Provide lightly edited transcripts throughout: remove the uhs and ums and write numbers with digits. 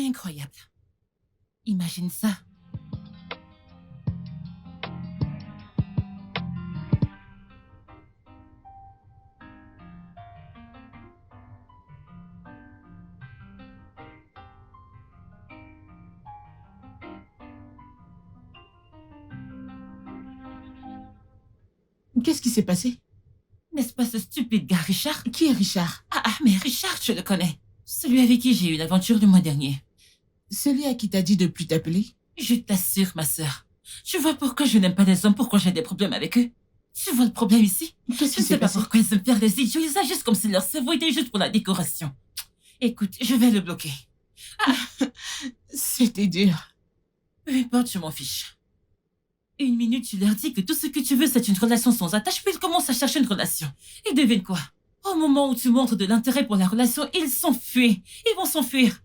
incroyable. Imagine ça. Qu'est-ce qui s'est passé? N'est-ce pas ce stupide gars Richard? Qui est Richard? Mais Richard, je le connais. Celui avec qui j'ai eu une aventure le mois dernier. Celui à qui t'a dit de plus t'appeler? Je t'assure, ma sœur. Tu vois pourquoi je n'aime pas les hommes, pourquoi j'ai des problèmes avec eux? Tu vois le problème ici? Qu'est-ce Je qui ne s'est sais pas passé? pourquoi ils aiment faire des idiots. Ils agissent comme si leur cerveau était juste pour la décoration. Écoute, je vais le bloquer. C'était dur. Peu importe, je m'en fiche. Une minute, tu leur dis que tout ce que tu veux, c'est une relation sans attache, puis ils commencent à chercher une relation. Et devine quoi? Au moment où tu montres de l'intérêt pour la relation, ils s'enfuient. Ils vont s'enfuir.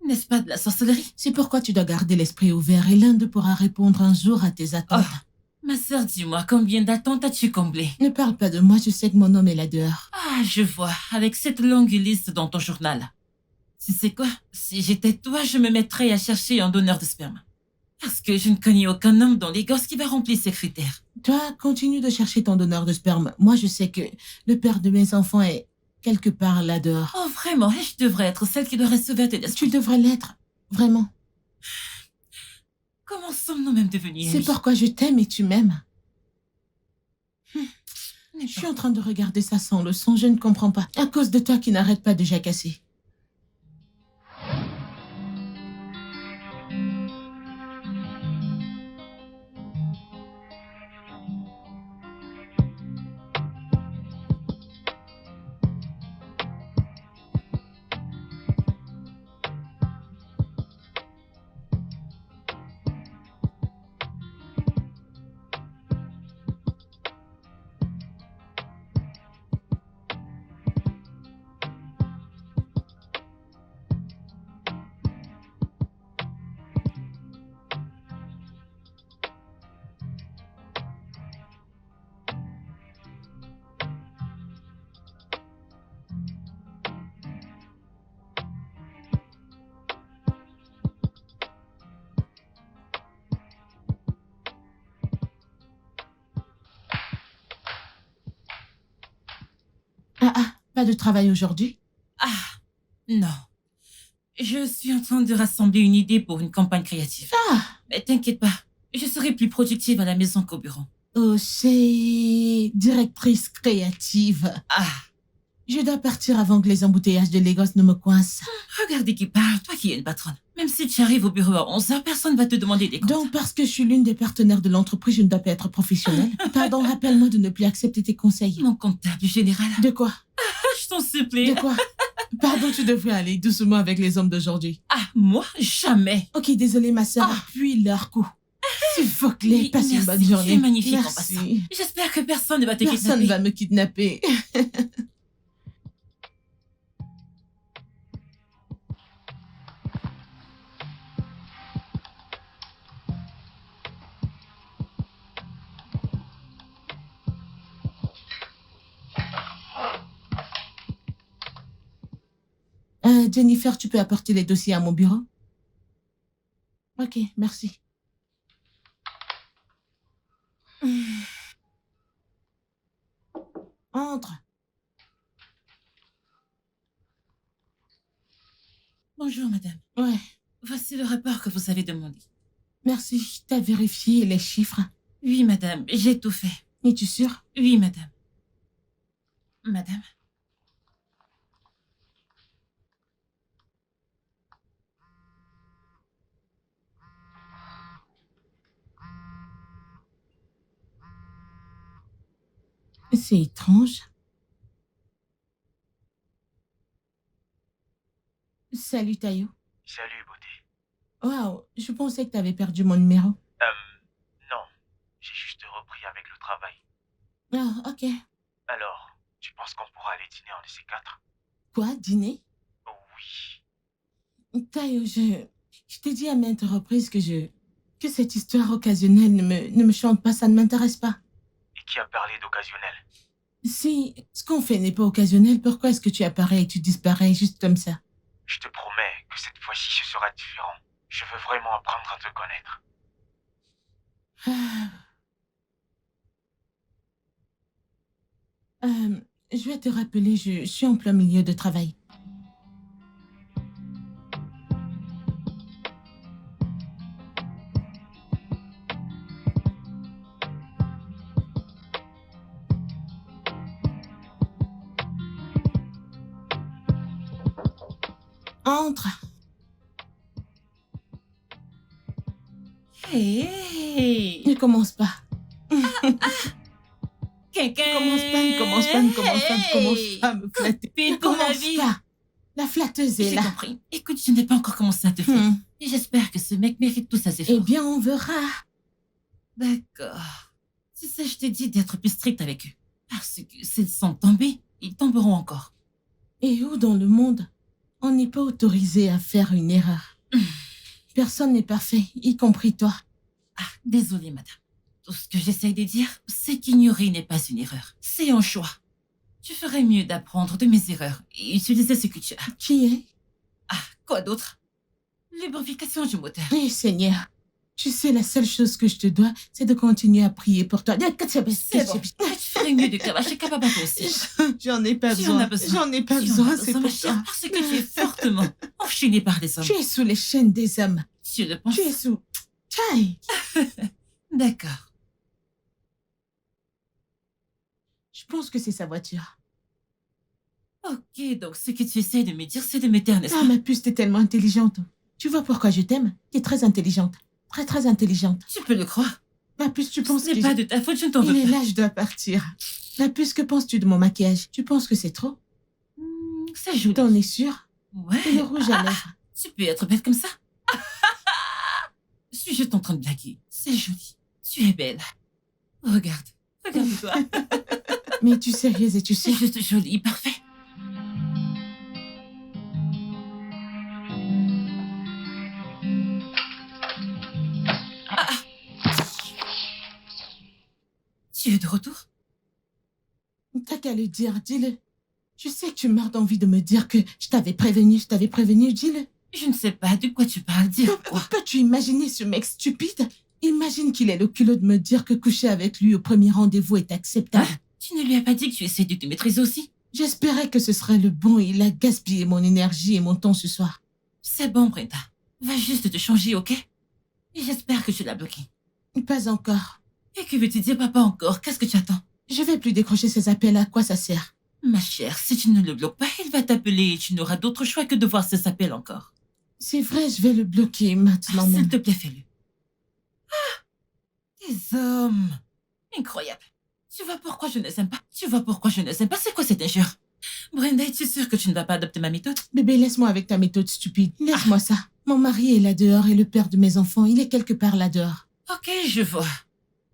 N'est-ce pas de la sorcellerie? C'est pourquoi tu dois garder l'esprit ouvert et l'un d'eux pourra répondre un jour à tes attentes. Ma sœur, dis-moi, combien d'attentes as-tu comblé? Ne parle pas de moi, je sais que mon homme est là dehors. Je vois, avec cette longue liste dans ton journal. Tu sais quoi? Si j'étais toi, je me mettrais à chercher un donneur de sperme. Parce que je ne connais aucun homme dans les gosses qui va remplir ces critères. Toi, continue de chercher ton donneur de sperme. Moi, je sais que le père de mes enfants est quelque part là dehors. Oh, vraiment? Et je devrais être celle qui doit recevoir tes Tu devrais l'être, vraiment. Comment sommes-nous même devenus C'est amis? pourquoi je t'aime et tu m'aimes. Je suis en train de regarder ça sans le son, je ne comprends pas. À cause de toi qui n'arrête pas de jacasser. Pas de travail aujourd'hui? Non. Je suis en train de rassembler une idée pour une campagne créative. Mais t'inquiète pas, je serai plus productive à la maison qu'au bureau. Oh, c'est directrice créative. Je dois partir avant que les embouteillages de Lagos ne me coincent. Regardez qui parle, toi qui es une patronne. Même si tu arrives au bureau à 11h, personne ne va te demander des comptes. Donc, parce que je suis l'une des partenaires de l'entreprise, je ne dois pas être professionnelle. Pardon, rappelle-moi de ne plus accepter tes conseils. Mon comptable général. De quoi? Je t'en supplie. De quoi? Pardon, tu devrais aller doucement avec les hommes d'aujourd'hui. Moi, jamais. Ok, désolée, ma sœur. Appuie leur coup. S'il passe une bonne journée. Tu es magnifique en Merci. passant. J'espère que personne ne va te Personne kidnapper. va me kidnapper. Jennifer, tu peux apporter les dossiers à mon bureau? Ok, merci. Entre. Bonjour, madame. Ouais, Voici le rapport que vous avez demandé. merci. T'as vérifié les chiffres? Oui, madame, j'ai tout fait. Es-tu sûre? Oui, madame. Madame? C'est étrange. Salut, Tayo. Salut, beauté. Waouh, je pensais que t'avais perdu mon numéro. Non. J'ai juste repris avec le travail. Ok. Alors, tu penses qu'on pourra aller dîner en ces quatre? Quoi, dîner? Oh oui. Tayo, je t'ai dit à maintes reprises que cette histoire occasionnelle ne me chante pas, ça ne m'intéresse pas. Et qui a parlé d'occasionnel? Si ce qu'on fait n'est pas occasionnel, pourquoi est-ce que tu apparais et tu disparais juste comme ça? Je te promets que que cette fois-ci ce sera différent. Je veux vraiment apprendre à te connaître. Je vais te rappeler, je suis en plein milieu de travail. Entre. Hey! Ne commence pas. Quelqu'un! Ne commence pas à me flatter. Pile Ne pour la commence vie. pas. La flatteuse est J'ai là. compris. Écoute, je n'ai pas encore commencé à te flatter. Et j'espère que ce mec mérite tout ça, c'est Eh fort. bien, on verra. D'accord. Tu sais, je t'ai dit d'être plus strict avec eux. Parce que s'ils sont tombés, ils tomberont encore. Et où dans le monde, on n'est pas autorisé à faire une erreur? Personne n'est parfait, y compris toi. Ah, désolée, madame. Tout ce que j'essaye de dire, c'est qu'ignorer n'est pas une erreur. C'est un choix. Tu ferais mieux d'apprendre de mes erreurs et utiliser ce que tu as. Qui est? Ah, quoi d'autre? Lubrification du moteur. Eh, Seigneur, tu sais, la seule chose que je te dois, c'est de continuer à prier pour toi. C'est bon. Tu ferais mieux de cravacher Kababako aussi. J'en ai pas Tu en besoin. as besoin. J'en ai pas Tu en as besoin, c'est besoin, ma pour chère, toi. parce que tu es fortement enchaînée par les hommes. Tu es sous les chaînes des hommes. Tu le penses? Tu es sous... Tchaï. D'accord. Je pense que c'est sa voiture. Ok, donc ce que tu essayes de me dire, c'est de me taire, n'est-ce Ah, pas? ma puce, t'es tellement intelligente. Tu vois pourquoi je t'aime? T'es très intelligente. Très, très intelligente. Tu peux le croire. Ma puce, tu penses Ce n'est que... pas de ta faute, je ne t'en Il veux est pas. là, je dois partir. Ma puce, que penses-tu de mon maquillage? Tu penses que c'est trop? C'est joli. T'en es sûre? Ouais. Et le rouge à lèvres? Tu peux être belle comme ça? Suis juste en train de blaguer. C'est joli. Tu es belle. Regarde. Regarde-toi. Mais tu es sérieuse et tu sais... C'est juste joli, parfait. Ah. Tu es de retour? T'as qu'à le dire, dis-le. Je sais que tu meurs d'envie de me dire que je t'avais prévenu, dis-le. Je ne sais pas de quoi tu parles. Dire quoi? Peux-tu imaginer ce mec stupide? Imagine qu'il ait le culot de me dire que coucher avec lui au premier rendez-vous est acceptable. Hein? Tu ne lui as pas dit que tu essaies de te maîtriser aussi? J'espérais que ce serait le bon et il a gaspillé mon énergie et mon temps ce soir. C'est bon, Brenda. Va juste te changer, ok? Et j'espère que tu l'as bloqué. Pas encore. Et que veux-tu dire, papa, encore? Qu'est-ce que tu attends? Je vais plus décrocher ces appels, à quoi ça sert? Ma chère, si tu ne le bloques pas, il va t'appeler et tu n'auras d'autre choix que de voir ces appels encore. C'est vrai, je vais le bloquer maintenant S'il même. te plaît, fais-le. Ah! Des hommes! Incroyable. Tu vois pourquoi je ne les aime pas? Tu vois pourquoi je ne les aime pas? C'est quoi cette injure? Brenda, es-tu sûre que tu ne vas pas adopter ma méthode? Bébé, laisse-moi avec ta méthode stupide. Laisse-moi ça. Mon mari est là dehors et le père de mes enfants, il est quelque part là dehors. Ok, je vois.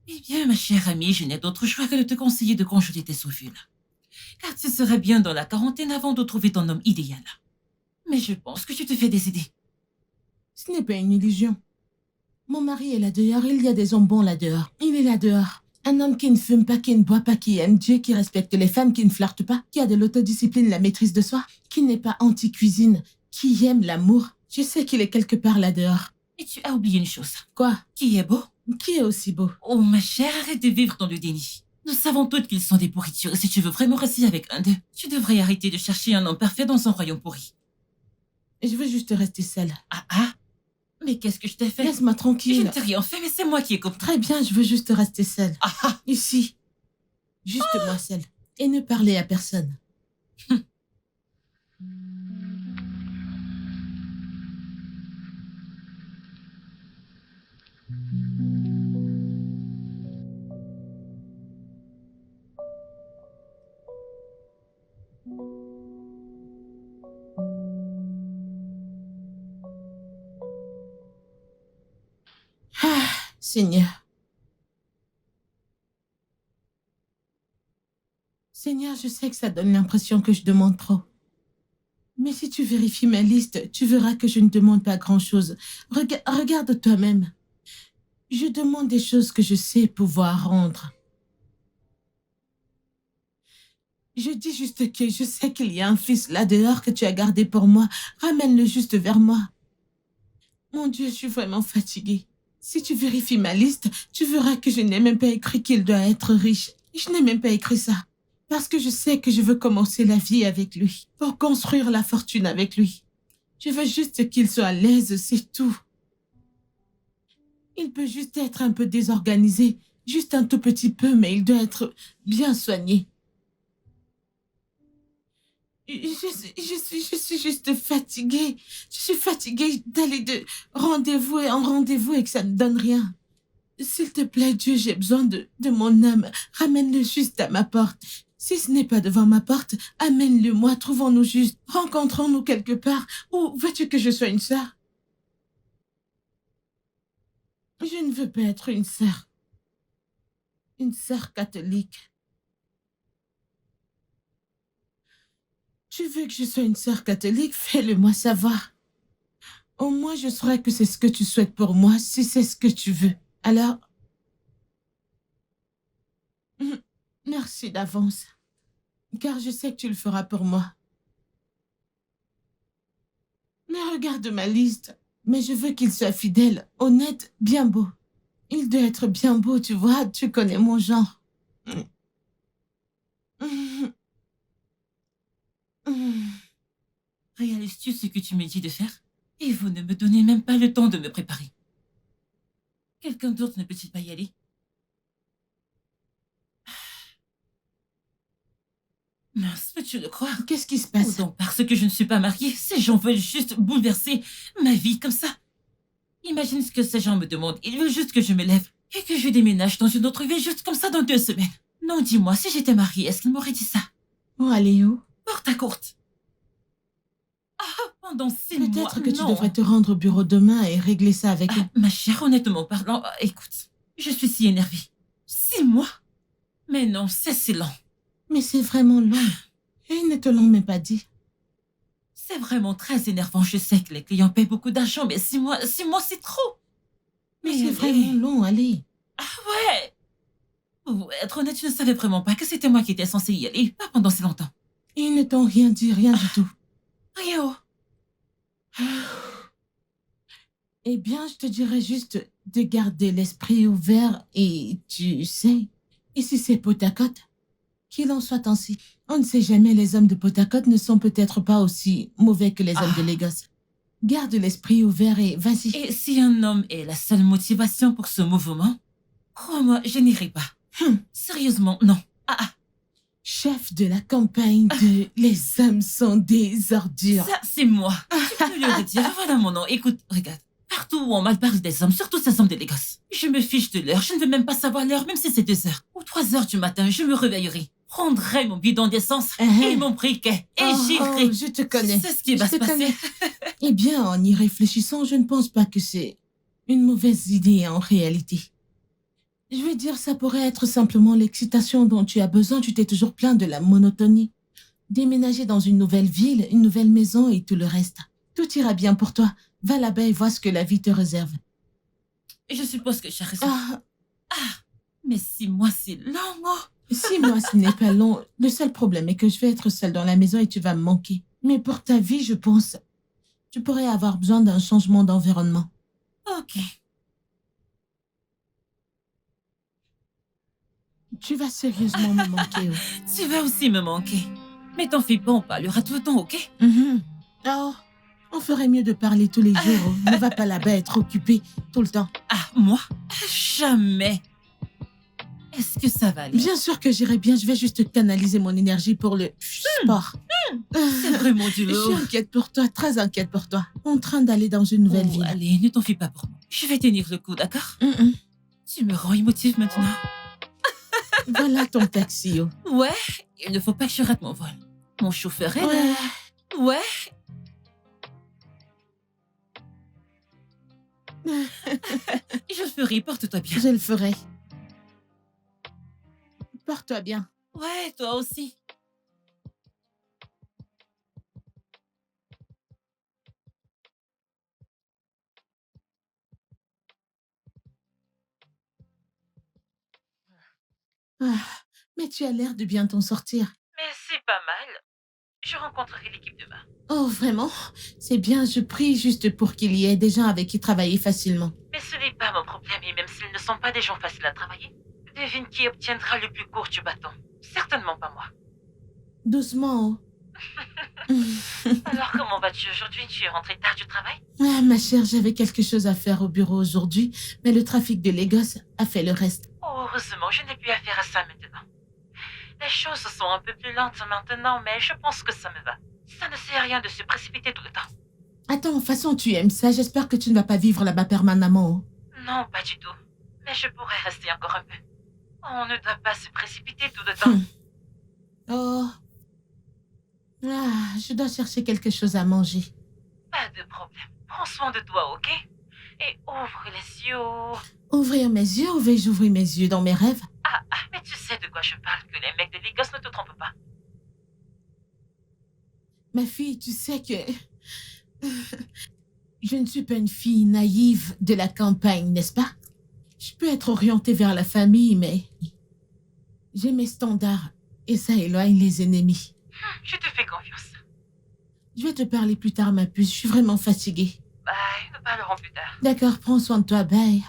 Eh bien, ma chère amie, je n'ai d'autre choix que de te conseiller de congeler tes ovules. Car tu serais bien dans la quarantaine avant de trouver ton homme idéal. Mais je pense que tu te fais des idées. Ce n'est pas une illusion. Mon mari est là dehors, il y a des hommes bons là dehors. Il est là dehors. Un homme qui ne fume pas, qui ne boit pas, qui aime Dieu, qui respecte les femmes, qui ne flirte pas, qui a de l'autodiscipline, la maîtrise de soi, qui n'est pas anti-cuisine, qui aime l'amour. Je sais qu'il est quelque part là dehors. Et tu as oublié une chose. Quoi? Qui est beau? Qui est aussi beau? Oh, ma chère, arrête de vivre dans le déni. Nous savons toutes qu'ils sont des pourritures et si tu veux vraiment rester avec un d'eux, tu devrais arrêter de chercher un homme parfait dans un royaume pourri. Je veux juste rester seule. Ah? Mais qu'est-ce que je t'ai fait? Laisse-moi Je tranquille. ne t'ai rien fait, mais c'est moi qui ai compris. Très bien, je veux juste rester seule. Ah! Ici. Juste moi seule. Et ne parler à personne. Ah, Seigneur. Seigneur, je sais que ça donne l'impression que je demande trop. Mais si tu vérifies ma liste, tu verras que je ne demande pas grand-chose. Regarde toi-même. Je demande des choses que je sais pouvoir rendre. Je dis juste que je sais qu'il y a un fils là dehors que tu as gardé pour moi. Ramène-le juste vers moi. Mon Dieu, je suis vraiment fatiguée. Si tu vérifies ma liste, tu verras que je n'ai même pas écrit qu'il doit être riche. Je n'ai même pas écrit ça. Parce que je sais que je veux commencer la vie avec lui. Pour construire la fortune avec lui. Je veux juste qu'il soit à l'aise, c'est tout. Il peut juste être un peu désorganisé. Juste un tout petit peu, mais il doit être bien soigné. Je suis juste fatiguée. Je suis fatiguée d'aller de rendez-vous en rendez-vous et que ça ne donne rien. S'il te plaît, Dieu, j'ai besoin de mon âme. Ramène-le juste à ma porte. Si ce n'est pas devant ma porte, amène-le-moi. Trouvons-nous juste. Rencontrons-nous quelque part. Ou veux-tu que je sois une sœur? Je ne veux pas être une sœur. Une sœur catholique. Tu veux que je sois une sœur catholique? Fais-le-moi savoir. Au moins, je saurai que c'est ce que tu souhaites pour moi, si c'est ce que tu veux. Alors, merci d'avance, car je sais que tu le feras pour moi. Mais regarde ma liste. Mais je veux qu'il soit fidèle, honnête, bien beau. Il doit être bien beau, tu vois, tu connais mon genre. Réalises-tu ce que tu me dis de faire? Et vous ne me donnez même pas le temps de me préparer. Quelqu'un d'autre ne peut-il pas y aller? Mince, peux-tu le croire? Qu'est-ce qui se Ou passe? donc parce que je ne suis pas mariée, ces gens veulent juste bouleverser ma vie comme ça. Imagine ce que ces gens me demandent. Ils veulent juste que je me lève et que je déménage dans une autre ville juste comme ça dans 2 semaines. Non, dis-moi, si j'étais mariée, est-ce qu'ils m'auraient dit ça? Oh, allez où? Porte à courte. Ah, pendant 6 mois, Peut-être que tu non. devrais te rendre au bureau demain et régler ça avec eux. Ma chère, honnêtement parlant, écoute, je suis si énervée. 6 mois? Mais non, c'est si lent. Mais c'est vraiment long. Et ils ne te l'ont même pas dit. C'est vraiment très énervant. Je sais que les clients paient beaucoup d'argent, mais 6 mois, c'est trop. Mais Mais c'est allez. vraiment long, allez. Ouais. Pour être honnête, je ne savais vraiment pas que c'était moi qui étais censée y aller, pas pendant si longtemps. Ils ne t'ont rien dit, rien du tout. Rio. Eh bien, je te dirais juste de garder l'esprit ouvert et tu sais, ici c'est Potacote. Qu'il en soit ainsi. On ne sait jamais, les hommes de Potacote ne sont peut-être pas aussi mauvais que les hommes de Lagos. Garde l'esprit ouvert et vas-y. Et si un homme est la seule motivation pour ce mouvement, crois-moi, je n'irai pas. Sérieusement, non. Chef de la campagne de Les hommes sont des ordures. Ça, c'est moi. Tu peux le redire, voilà mon nom. Écoute, regarde. Partout où on mal parle des hommes, surtout ces hommes de Lagos. Je me fiche de l'heure, je ne veux même pas savoir l'heure, même si c'est 2 heures. Ou 3 heures du matin, je me réveillerai. Prendrai mon bidon d'essence et mon briquet et j'irai. Je te connais. C'est ce qui va Je se te passer. connais. Eh bien, en y réfléchissant, je ne pense pas que c'est une mauvaise idée en réalité. Je veux dire, ça pourrait être simplement l'excitation dont tu as besoin. Tu t'es toujours plaint de la monotonie. Déménager dans une nouvelle ville, une nouvelle maison et tout le reste. Tout ira bien pour toi. Va là-bas et vois ce que la vie te réserve. Je suppose que j'ai raison. Ah, Mais 6 mois, c'est long. Oh. 6 mois, ce n'est pas long. Le seul problème est que je vais être seule dans la maison et tu vas me manquer. Mais pour ta vie, je pense, tu pourrais avoir besoin d'un changement d'environnement. Ok. Tu vas sérieusement me manquer. Tu vas aussi me manquer. Mais t'en fais pas, on parlera tout le temps, ok? Oh, on ferait mieux de parler tous les jours. Ne va pas là-bas être occupé tout le temps. Ah, moi? Jamais. Est-ce que ça va aller? Bien sûr que j'irai bien. Je vais juste canaliser mon énergie pour le sport. C'est vraiment du Je lourd. suis inquiète pour toi, très inquiète pour toi. En train d'aller dans une nouvelle ville. Allez, ne t'en fais pas pour moi. Je vais tenir le coup, d'accord? Tu me rends émotive maintenant. Voilà ton taxi. Ouais, il ne faut pas que je rate mon vol. Mon chauffeur est là. Ouais. Je le ferai, porte-toi bien. Je le ferai. Porte-toi bien. Ouais, toi aussi. Mais tu as l'air de bien t'en sortir. Merci. Je rencontrerai l'équipe demain. Oh, vraiment? C'est bien, je prie juste pour qu'il y ait des gens avec qui travailler facilement. Mais ce n'est pas mon problème, et même s'ils ne sont pas des gens faciles à travailler, devine qui obtiendra le plus court du bâton. Certainement pas moi. Doucement. Alors comment vas-tu aujourd'hui? Tu es rentrée tard du travail? Ah, ma chère, j'avais quelque chose à faire au bureau aujourd'hui, mais le trafic de Lagos a fait le reste. Oh, heureusement, je n'ai plus affaire à ça maintenant. Les choses sont un peu plus lentes maintenant, mais je pense que ça me va. Ça ne sert à rien de se précipiter tout le temps. Attends, de toute façon, tu aimes ça. J'espère que tu ne vas pas vivre là-bas permanemment. Non, pas du tout. Mais je pourrais rester encore un peu. On ne doit pas se précipiter tout le temps. Oh. Ah, je dois chercher quelque chose à manger. Pas de problème. Prends soin de toi, ok? Et ouvre les yeux. Ouvrir mes yeux ou vais-je ouvrir mes yeux dans mes rêves? Mais tu sais de quoi je parle, que les mecs de Lagos ne te trompent pas. Ma fille, tu sais que... Je ne suis pas une fille naïve de la campagne, n'est-ce pas? Je peux être orientée vers la famille, mais... J'ai mes standards et ça éloigne les ennemis. Je te fais confiance. Je vais te parler plus tard, ma puce. Je suis vraiment fatiguée. Bye, nous parlerons plus tard. D'accord, prends soin de toi, bye.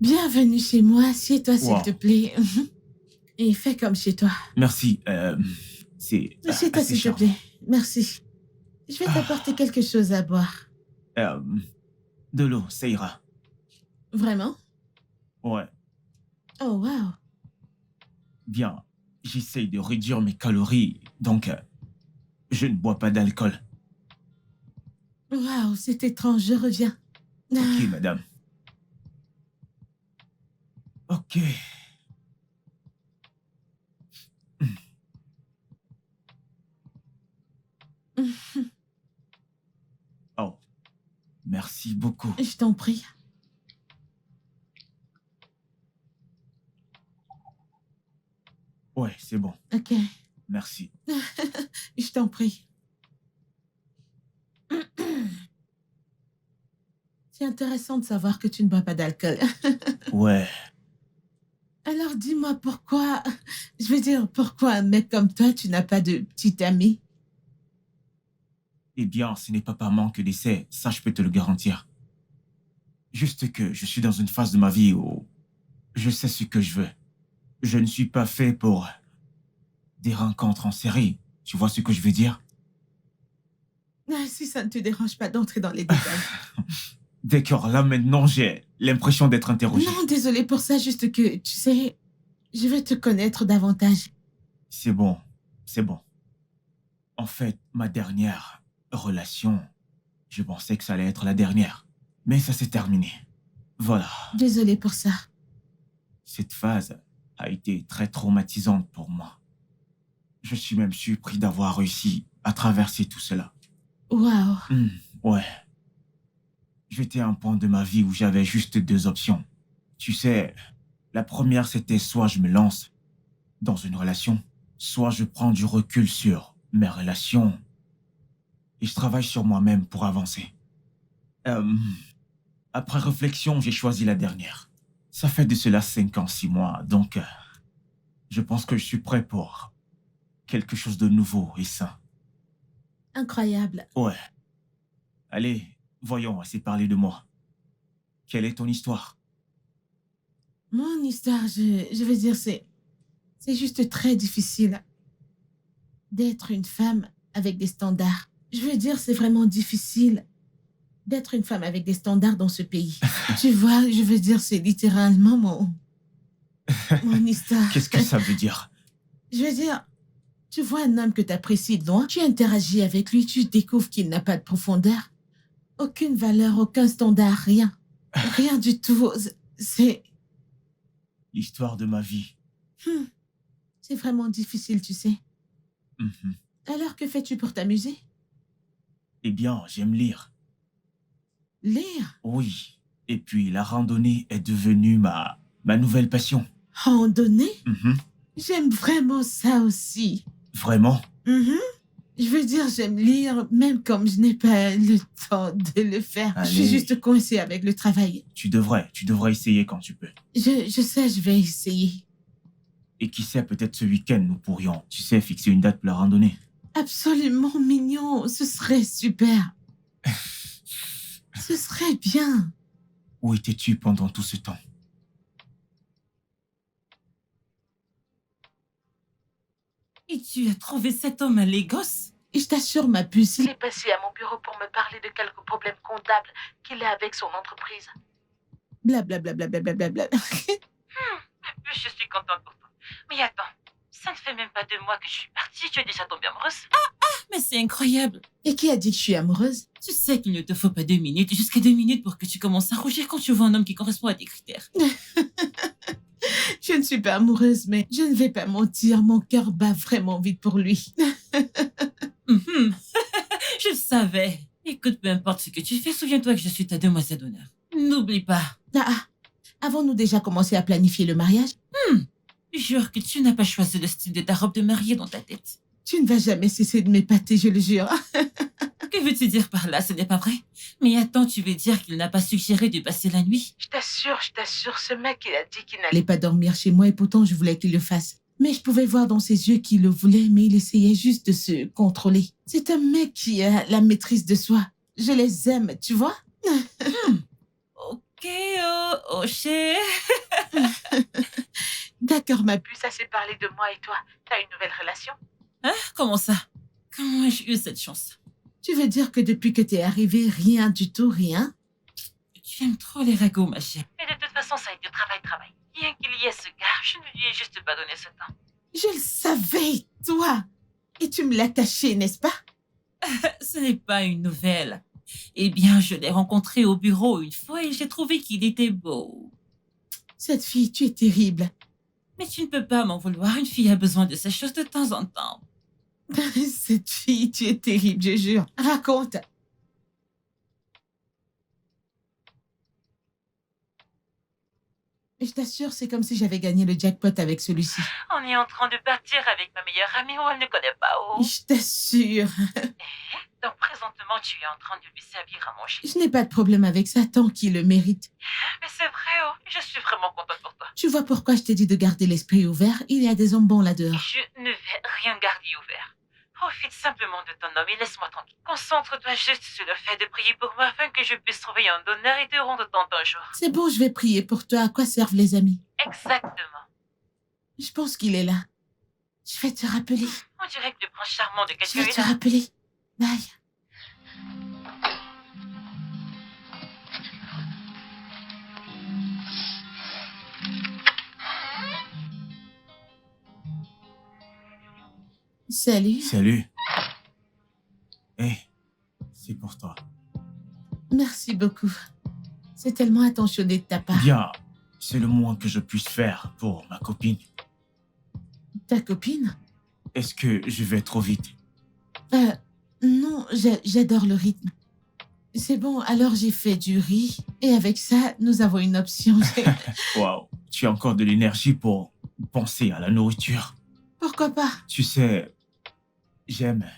Bienvenue chez moi. Assieds-toi, s'il te plaît. Et fais comme chez toi. Merci. C'est Assieds-toi, assez s'il te charmant. plaît. Merci. Je vais t'apporter quelque chose à boire. De l'eau, ça ira. Vraiment? Ouais. Oh, wow. Bien. J'essaye de réduire mes calories, donc je ne bois pas d'alcool. Wow, c'est étrange. Je reviens. Ok, madame. Ok. Oh, merci beaucoup. Je t'en prie. Ouais, c'est bon. Ok. Merci. Je t'en prie. C'est intéressant de savoir que tu ne bois pas d'alcool. Ouais. Alors dis-moi pourquoi... Je veux dire, pourquoi un mec comme toi, tu n'as pas de petit ami? Eh bien, ce n'est pas par manque d'essai, ça je peux te le garantir. Juste que je suis dans une phase de ma vie où je sais ce que je veux. Je ne suis pas fait pour des rencontres en série. Tu vois ce que je veux dire? Ah, si ça ne te dérange pas d'entrer dans les détails. D'accord, là maintenant j'ai l'impression d'être interrogé. Non, désolé pour ça, juste que, tu sais, je veux te connaître davantage. C'est bon, c'est bon. En fait, ma dernière relation, je pensais que ça allait être la dernière. Mais ça s'est terminé. Voilà. Désolé pour ça. Cette phase a été très traumatisante pour moi. Je suis même surpris d'avoir réussi à traverser tout cela. Waouh. Ouais. J'étais à un point de ma vie où j'avais juste deux options. Tu sais, la première, c'était soit je me lance dans une relation, soit je prends du recul sur mes relations et je travaille sur moi-même pour avancer. Après réflexion, j'ai choisi la dernière. Ça fait de cela 5 ans, 6 mois, donc je pense que je suis prêt pour quelque chose de nouveau et sain. Incroyable. Ouais. Allez, voyons, assez parler de moi. Quelle est ton histoire? Mon histoire, je veux dire, c'est juste très difficile d'être une femme avec des standards. Je veux dire, c'est vraiment difficile d'être une femme avec des standards dans ce pays. Tu vois, je veux dire, c'est littéralement mon histoire. Qu'est-ce que ça veut dire? Je veux dire, tu vois un homme que tu apprécies de loin, tu interagis avec lui, tu découvres qu'il n'a pas de profondeur, aucune valeur, aucun standard, rien. Rien du tout. C'est L'histoire de ma vie. c'est vraiment difficile, tu sais. Mhm. Alors, que fais-tu pour t'amuser? Eh bien, j'aime lire. Lire? Oui. Et puis, la randonnée est devenue ma nouvelle passion. Randonnée? Mhm. J'aime vraiment ça aussi. Vraiment? Mhm. Je veux dire, j'aime lire, même comme je n'ai pas le temps de le faire. Je suis Allez. juste coincée avec le travail. Tu devrais essayer quand tu peux. Je sais, je vais essayer. Et qui sait, peut-être ce week-end, nous pourrions, tu sais, fixer une date pour la randonnée. Absolument mignon, ce serait super. Ce serait bien. Où étais-tu pendant tout ce temps? Et tu as trouvé cet homme à Lagos? Et je t'assure, ma puce, il est passé à mon bureau pour me parler de quelques problèmes comptables qu'il a avec son entreprise. Blablabla. Je suis contente pour toi. Mais attends, ça ne fait même pas 2 mois que je suis partie, tu es déjà tombée amoureuse? Mais c'est incroyable. Et qui a dit que je suis amoureuse? Tu sais qu'il ne te faut pas 2 minutes, jusqu'à 2 minutes pour que tu commences à rougir quand tu vois un homme qui correspond à tes critères. Je ne suis pas amoureuse, mais je ne vais pas mentir, mon cœur bat vraiment vite pour lui. Mhm. Je le savais. Écoute, peu importe ce que tu fais, souviens-toi que je suis ta demoiselle d'honneur. N'oublie pas. Avons-nous déjà commencé à planifier le mariage? Jure que tu n'as pas choisi le style de ta robe de mariée dans ta tête. Tu ne vas jamais cesser de m'épater, je le jure. Que veux-tu dire par là? Ce n'est pas vrai. Mais attends, tu veux dire qu'il n'a pas suggéré de passer la nuit? Je t'assure, ce mec, il a dit qu'il n'allait pas dormir chez moi et pourtant je voulais qu'il le fasse. Mais je pouvais voir dans ses yeux qu'il le voulait, mais il essayait juste de se contrôler. C'est un mec qui a la maîtrise de soi. Je les aime, tu vois? Ok, oh cher. D'accord, ma puce, assez parlé de moi et toi. T'as une nouvelle relation? Hein? Comment ça? Comment ai-je eu cette chance? Tu veux dire que depuis que t'es arrivée, rien du tout, rien? Tu aimes trop les ragots, ma chère. Mais de toute façon, ça a été travail. Bien qu'il y ait ce gars, je ne lui ai juste pas donné ce temps. Je le savais, toi! Et tu me l'as caché, n'est-ce pas? Ce n'est pas une nouvelle. Eh bien, je l'ai rencontré au bureau une fois et j'ai trouvé qu'il était beau. Cette fille, tu es terrible. Mais tu ne peux pas m'en vouloir, une fille a besoin de ces choses de temps en temps. Cette fille, tu es terrible, je jure. Raconte. Je t'assure, c'est comme si j'avais gagné le jackpot avec celui-ci. On est en train de partir avec ma meilleure amie où elle ne connaît pas où. Je t'assure. Donc présentement, tu es en train de lui servir à manger. Je n'ai pas de problème avec ça tant qu'il le mérite. Mais c'est vrai, oh, je suis vraiment contente pour toi. Tu vois pourquoi je t'ai dit de garder l'esprit ouvert? Il y a des hommes bons là-dehors. Je ne vais rien garder ouvert. Profite simplement de ton homme et laisse-moi tranquille. Concentre-toi juste sur le fait de prier pour moi afin que je puisse trouver un donneur et te rendre ton jour. C'est bon, je vais prier pour toi. À quoi servent les amis? Exactement. Je pense qu'il est là. Je vais te rappeler. On dirait que le prince charmant de Je quelqu'un vais est te là. rappeler. Bye. Salut. Salut. Hé, c'est pour toi. Merci beaucoup. C'est tellement attentionné de ta part. Bien, C'est le moins que je puisse faire pour ma copine. Ta copine? Est-ce que je vais trop vite? Non, j'adore le rythme. C'est bon, alors j'ai fait du riz. Et avec ça, nous avons une option. Waouh, tu as encore de l'énergie pour penser à la nourriture. Pourquoi pas? Tu sais, j'aime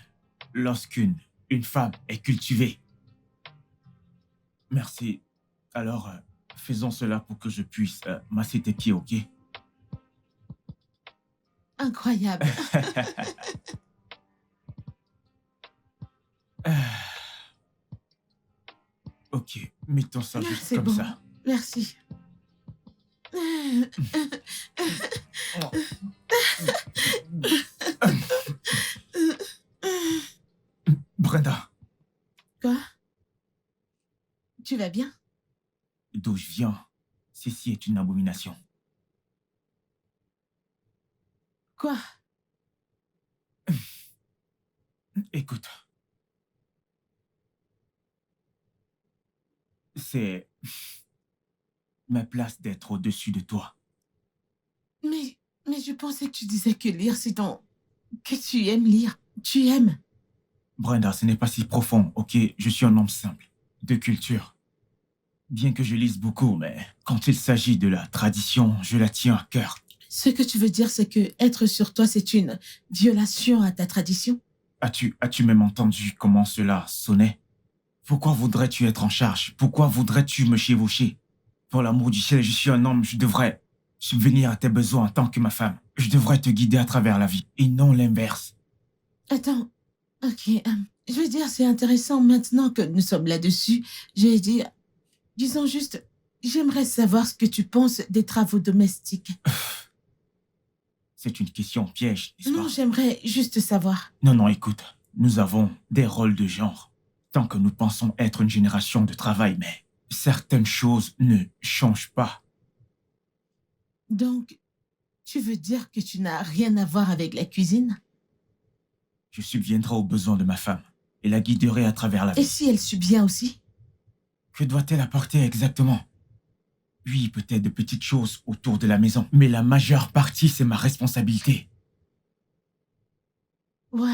lorsqu'une femme est cultivée. Merci. Alors, faisons cela pour que je puisse masser tes pieds, ok? Incroyable. Ok, mettons ça juste C'est comme bon. ça. Merci. Brenda, Quoi? Tu vas bien? d'où je viens, ceci est une abomination. Quoi? Écoute, c'est ma place d'être au-dessus de toi. Mais je pensais que tu disais que lire, c'est ton... que tu aimes lire. Tu aimes. Brenda, ce n'est pas si profond, ok? Je suis un homme simple, de culture. Bien que je lise beaucoup, mais quand il s'agit de la tradition, je la tiens à cœur. Ce que tu veux dire, c'est que être sur toi, c'est une violation à ta tradition? As-tu même entendu comment cela sonnait? Pourquoi voudrais-tu être en charge? Pourquoi voudrais-tu me chevaucher? Pour l'amour du ciel, je suis un homme, je devrais subvenir à tes besoins en tant que ma femme. Je devrais te guider à travers la vie, et non l'inverse. Attends. Ok. Je veux dire, c'est intéressant maintenant que nous sommes là-dessus. J'ai dit... Disons juste... J'aimerais savoir ce que tu penses des travaux domestiques. C'est une question piège, n'est-ce pas? Non, j'aimerais juste savoir. Non, écoute. Nous avons des rôles de genre. Tant que nous pensons être une génération de travail, mais certaines choses ne changent pas. Donc, tu veux dire que tu n'as rien à voir avec la cuisine? Je subviendrai aux besoins de ma femme et la guiderai à travers la Et vie. si elle subvient aussi? Que doit-elle apporter exactement? Oui, peut-être de petites choses autour de la maison, mais la majeure partie, c'est ma responsabilité. Waouh.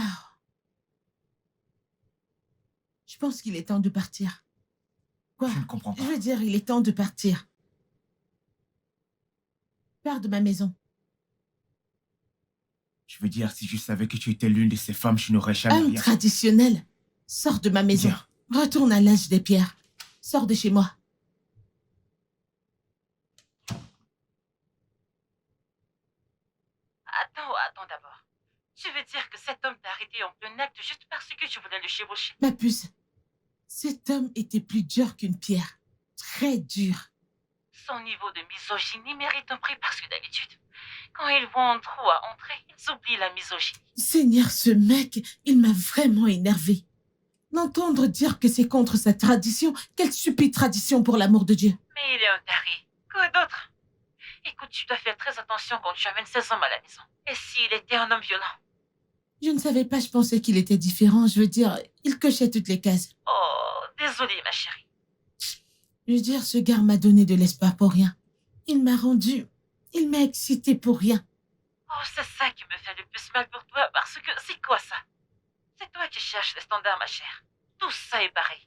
Je pense qu'il est temps de partir. Quoi? Je ne comprends pas. Je veux dire, il est temps de partir. Pars de ma maison. Je veux dire, si je savais que tu étais l'une de ces femmes, je n'aurais jamais Homme rien. traditionnel. Sors de ma maison. Bien. Retourne à l'âge des pierres. Sors de chez moi. Attends d'abord. Tu veux dire que cet homme t'a arrêté en plein acte juste parce que tu voulais le chevaucher? Ma puce. Cet homme était plus dur qu'une pierre. Très dur. Son niveau de misogynie mérite un prix parce que d'habitude, quand ils voient un trou à entrer, ils oublient la misogynie. Seigneur, ce mec, il m'a vraiment énervé. N'entendre dire que c'est contre sa tradition, quelle stupide tradition pour l'amour de Dieu. Mais il est un taré. Quoi d'autre? Écoute, tu dois faire très attention quand tu amènes ces hommes à la maison. Et s'il était un homme violent? Je ne savais pas, je pensais qu'il était différent. Je veux dire, il cochait toutes les cases. Oh, désolée, ma chérie. Je veux dire, ce gars m'a donné de l'espoir pour rien. Il m'a excité pour rien. Oh, c'est ça qui me fait le plus mal pour toi, parce que c'est quoi ça? C'est toi qui cherches les standards, ma chère. Tout ça est pareil.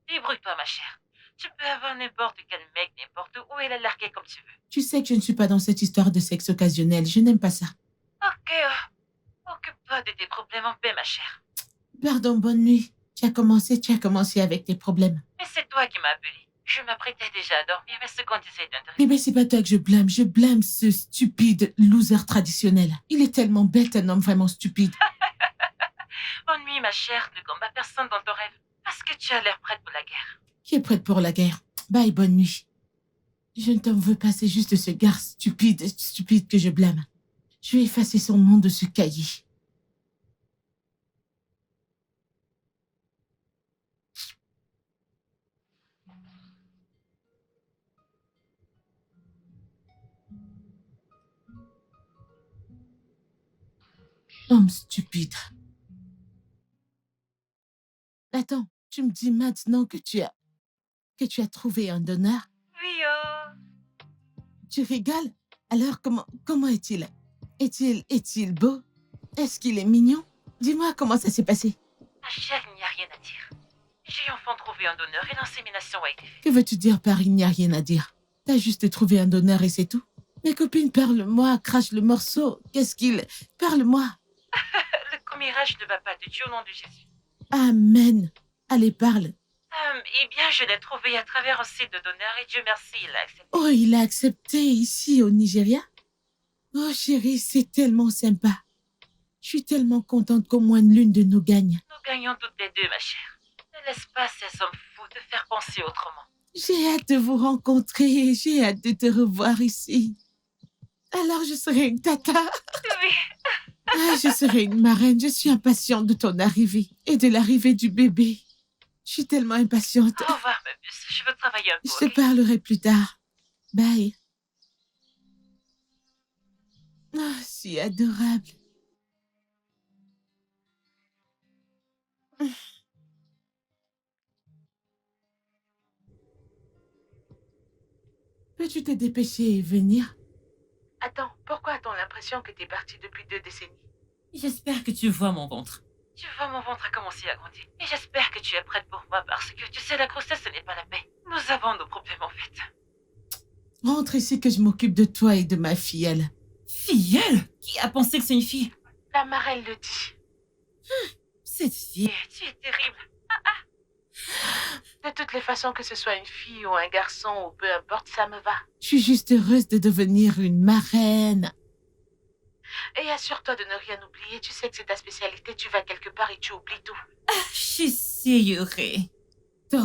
Débrouille-toi, ma chère. Tu peux avoir n'importe quel mec, n'importe où, et la larguer comme tu veux. Tu sais que je ne suis pas dans cette histoire de sexe occasionnel. Je n'aime pas ça. Ok, occupe-toi de tes problèmes en paix, ma chère. Pardon, bonne nuit. Tu as commencé avec tes problèmes. Mais c'est toi qui m'as appelé. Je m'apprêtais déjà à dormir, mais ce qu'on disait d'intérêt. Mais c'est pas toi que je blâme ce stupide loser traditionnel. Il est tellement bête, un homme vraiment stupide. Bonne nuit, ma chère. Ne combat personne dans ton rêve. Parce que tu as l'air prête pour la guerre. Qui est prête pour la guerre? Bye, bonne nuit. Je ne t'en veux pas, c'est juste ce gars stupide que je blâme. Je vais effacer son nom de ce cahier. Homme stupide. Attends, tu me dis maintenant que tu as trouvé un donneur? Oui, Tu rigoles? Alors, comment est-il? Est-il beau? Est-ce qu'il est mignon? Dis-moi comment ça s'est passé. Ma chère, il n'y a rien à dire. J'ai enfin trouvé un donneur et l'insémination a été faite. Que veux-tu dire par il n'y a rien à dire? T'as juste trouvé un donneur et c'est tout? Mes copines, parle-moi, crache le morceau. Qu'est-ce qu'il... Parle-moi. Le commérage ne va pas de Dieu au nom de Jésus. Amen. Allez, parle. Eh bien, je l'ai trouvé à travers un site de donneurs et Dieu merci, il a accepté. Oh, il a accepté ici au Nigeria? Oh, chérie, c'est tellement sympa. Je suis tellement contente qu'au moins l'une de nous gagne. Nous gagnons toutes les deux, ma chère. Ne laisse pas ces hommes fous te faire penser autrement. J'ai hâte de vous rencontrer. J'ai hâte de te revoir ici. Alors, je serai une tata. Oui. Ah, je serai une marraine. Je suis impatiente de ton arrivée et de l'arrivée du bébé. Je suis tellement impatiente. Au revoir, ma puce. Je veux travailler un peu. Je te ok? parlerai plus tard. Bye. Ah, si adorable. Peux-tu te dépêcher et venir? Attends, pourquoi a-t-on l'impression que t'es partie depuis 2 décennies? J'espère que tu vois mon ventre. Tu vois, mon ventre a commencé à grandir. Et j'espère que tu es prête pour moi parce que tu sais, la grossesse, ce n'est pas la paix. Nous avons nos problèmes en fait. Rentre ici que je m'occupe de toi et de ma filleule. Filleule? Qui a pensé que c'est une fille? La marraine le dit. Cette fille, tu es terrible. De toutes les façons, que ce soit une fille ou un garçon ou peu importe, ça me va. Je suis juste heureuse de devenir une marraine. Et assure-toi de ne rien oublier. Tu sais que c'est ta spécialité. Tu vas quelque part et tu oublies tout. J'essayerai. To,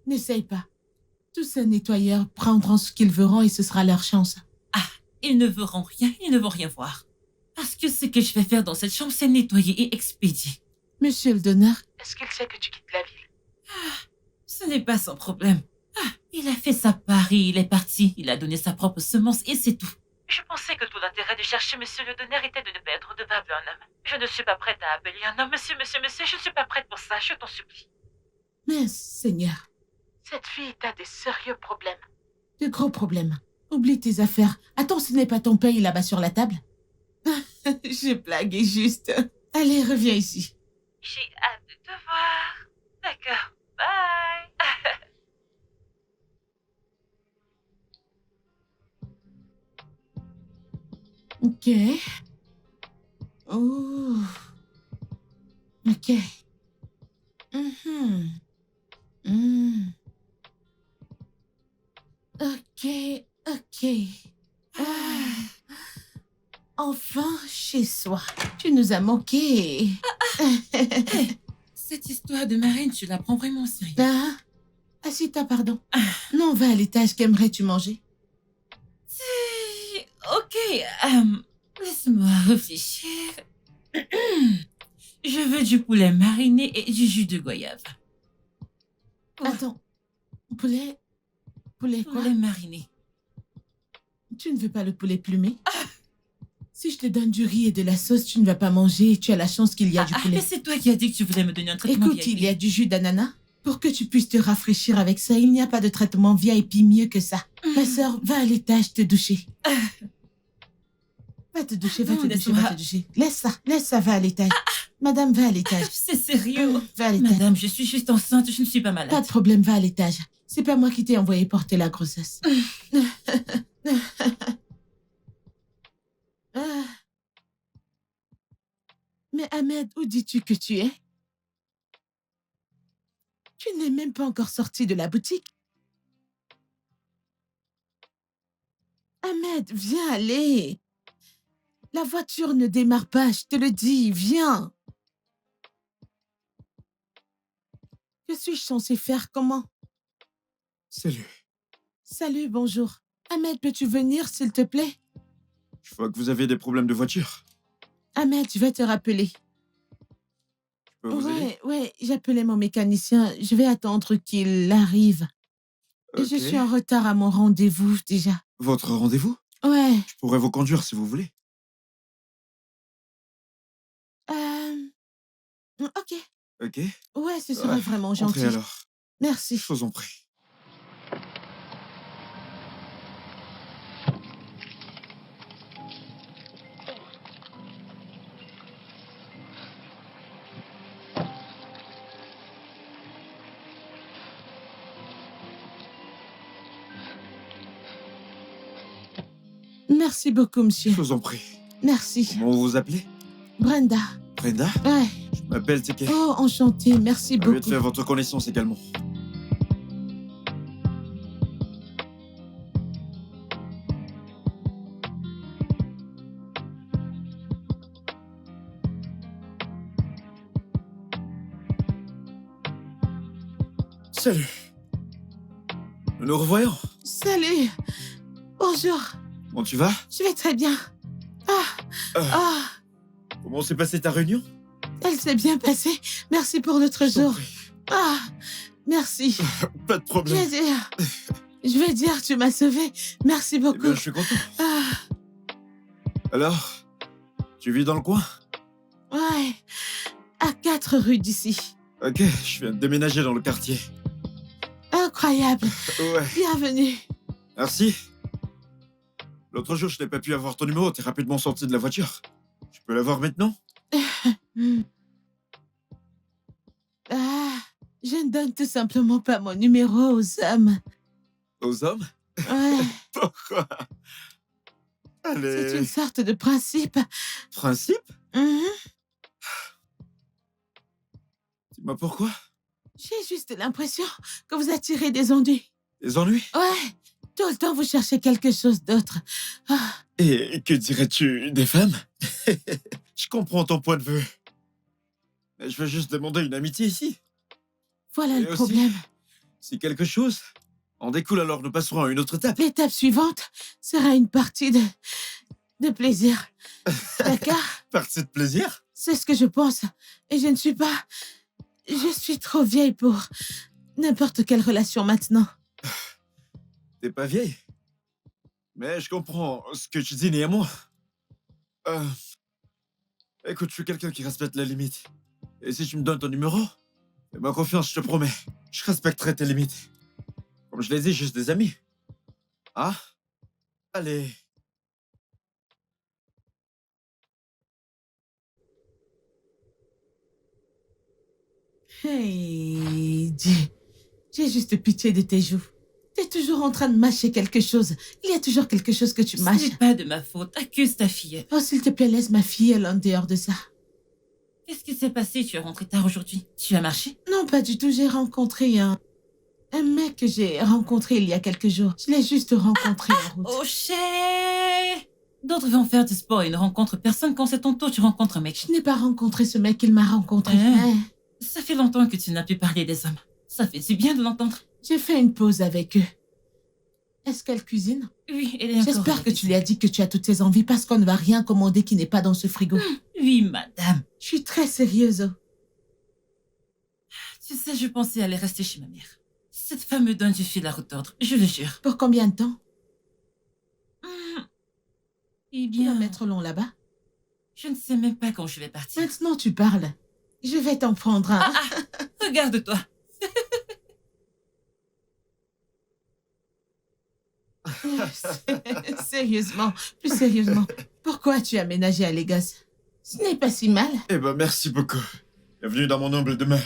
n'essaye pas. Tous ces nettoyeurs prendront ce qu'ils verront et ce sera leur chance. Ils ne verront rien, ils ne vont rien voir. Parce que ce que je vais faire dans cette chambre, c'est nettoyer et expédier. Monsieur le donneur, est-ce qu'il sait que tu quittes la ville? Ce n'est pas son problème. Il a fait sa part et il est parti. Il a donné sa propre semence et c'est tout. Je pensais que tout l'intérêt de chercher monsieur le donneur était de ne pas être redevable à un homme. Je ne suis pas prête à appeler un homme. Monsieur, je ne suis pas prête pour ça. Je t'en supplie. Mais Seigneur, cette fille a des sérieux problèmes. De gros problèmes. Oublie tes affaires. Attends, ce n'est pas ton paye là-bas sur la table? J'ai blagué juste. Allez, reviens ici. J'ai hâte de te voir. D'accord. Bye. Ok. Oh. Ok. Mhm. Mm. Ok. Ah. Enfin, chez soi. Tu nous as manqué. Cette histoire de marraine, tu la prends vraiment au sérieux. Ah. Assieds-toi, pardon. Non, va à l'étage. Qu'aimerais-tu manger? Ok, laisse-moi réfléchir. Je veux du poulet mariné et du jus de goyave. Ouais. Attends. Poulet quoi? Poulet mariné. Tu ne veux pas le poulet plumé? Si je te donne du riz et de la sauce, tu ne vas pas manger. Tu as la chance qu'il y a du poulet. Mais c'est toi qui as dit que tu voulais me donner un traitement Écoute, VIP. il y a du jus d'ananas. Pour que tu puisses te rafraîchir avec ça, il n'y a pas de traitement VIP mieux que ça. Ma sœur, va à l'étage te doucher. Va te doucher, va te doucher. Laisse ça, va à l'étage. Madame, va à l'étage. C'est sérieux. Va à l'étage. Madame, je suis juste enceinte, je ne suis pas malade. Pas de problème, va à l'étage. C'est pas moi qui t'ai envoyé porter la grossesse. Mais Ahmed, où dis-tu que tu es? Tu n'es même pas encore sorti de la boutique. Ahmed, viens aller. La voiture ne démarre pas, je te le dis, viens. Que suis-je censée faire? Comment? Salut. Salut, bonjour. Ahmed, peux-tu venir, s'il te plaît? Je vois que vous avez des problèmes de voiture. Ahmed, je vais te rappeler. Je peux vous aider? Ouais, j'appelais mon mécanicien. Je vais attendre qu'il arrive. Ok. Je suis en retard à mon rendez-vous, déjà. Votre rendez-vous? Ouais. Je pourrais vous conduire si vous voulez. Ok. Ok. Ouais, ce serait vraiment gentil. Entrez alors. Merci. Faisons prêt. Merci beaucoup, monsieur. Je vous en prie. Merci. Comment vous vous appelez? Brenda. Brenda? Ouais. Je m'appelle Teke. Oh, enchantée. Merci Ravi de beaucoup. faire votre connaissance également. Salut. Nous nous revoyons. Salut. Bonjour. Comment tu vas? Je vais très bien. Ah, Comment s'est passée ta réunion? elle s'est bien passée. Merci pour l'autre Je t'en jour. prie. Ah, merci. Pas de Je problème. vais dire... Je vais dire, tu m'as sauvé. Merci Eh beaucoup. bien, je suis content. Ah, Alors, tu vis dans le coin? ouais. À 4 rues d'ici. Ok, je viens de déménager dans le quartier. Incroyable. Ouais, Bienvenue. merci. L'autre jour, je n'ai pas pu avoir ton numéro, t'es rapidement sorti de la voiture. Je peux l'avoir maintenant? Ah, je ne donne tout simplement pas mon numéro aux hommes. Aux hommes? Ouais, Pourquoi? c'est Allez, une sorte de principe. principe? Mhm. Dis-moi pourquoi? J'ai juste l'impression que vous attirez des ennuis. Des ennuis? Ouais, tout le temps vous cherchez quelque chose d'autre. Ah, Et que dirais-tu des femmes? Je comprends ton point de vue. Mais je veux juste demander une amitié ici. voilà Et le aussi- problème. Si quelque chose en découle, alors nous passerons à une autre étape. L'étape suivante sera une partie de plaisir. D'accord? Partie de plaisir? C'est ce que je pense. Et je ne suis pas... Je suis trop vieille pour n'importe quelle relation maintenant. T'es pas vieille. Mais je comprends ce que tu dis, néanmoins. Écoute, je suis quelqu'un qui respecte les limites. Et si tu me donnes ton numéro, fais-moi confiance, je te promets. Je respecterai tes limites. Comme je l'ai dit, juste des amis. Ah? Allez. Hey, Dieu. J'ai juste pitié de tes joues. T'es toujours en train de mâcher quelque chose. Il y a toujours quelque chose que tu Ce mâches. n'est pas de ma faute. Accuse ta fille. Oh, s'il te plaît, laisse ma fille elle en dehors de ça. Qu'est-ce qui s'est passé? Tu es rentré tard aujourd'hui. Tu as marché? Non, pas du tout. J'ai rencontré un mec que j'ai rencontré il y a quelques jours. Je l'ai juste rencontré en route. Oh, cher! D'autres vont faire du sport et ne rencontrent personne. Quand c'est ton tour, tu rencontres un mec. Je n'ai pas rencontré ce mec, il m'a rencontré. Hein? Ouais. Ça fait longtemps que tu n'as plus parlé des hommes. Ça fait du bien de l'entendre. J'ai fait une pause avec eux. Est-ce qu'elle cuisine? Oui, elle est encore à J'espère la que tu cuisine. lui as dit que tu as toutes tes envies parce qu'on ne va rien commander qui n'est pas dans ce frigo. Oui, madame. Je suis très sérieuse. Tu sais, je pensais aller rester chez ma mère. Cette femme me donne du fil à retordre, je le jure. Pour combien de temps? Eh Tu vas bien, mettre long là-bas. je ne sais même pas quand je vais partir. Maintenant, tu parles. Je vais t'en prendre un. Regarde-toi. Sérieusement, plus sérieusement. Pourquoi tu as aménagé à Lagos? Ce n'est pas si mal. Eh ben, merci beaucoup. Bienvenue dans mon humble demeure.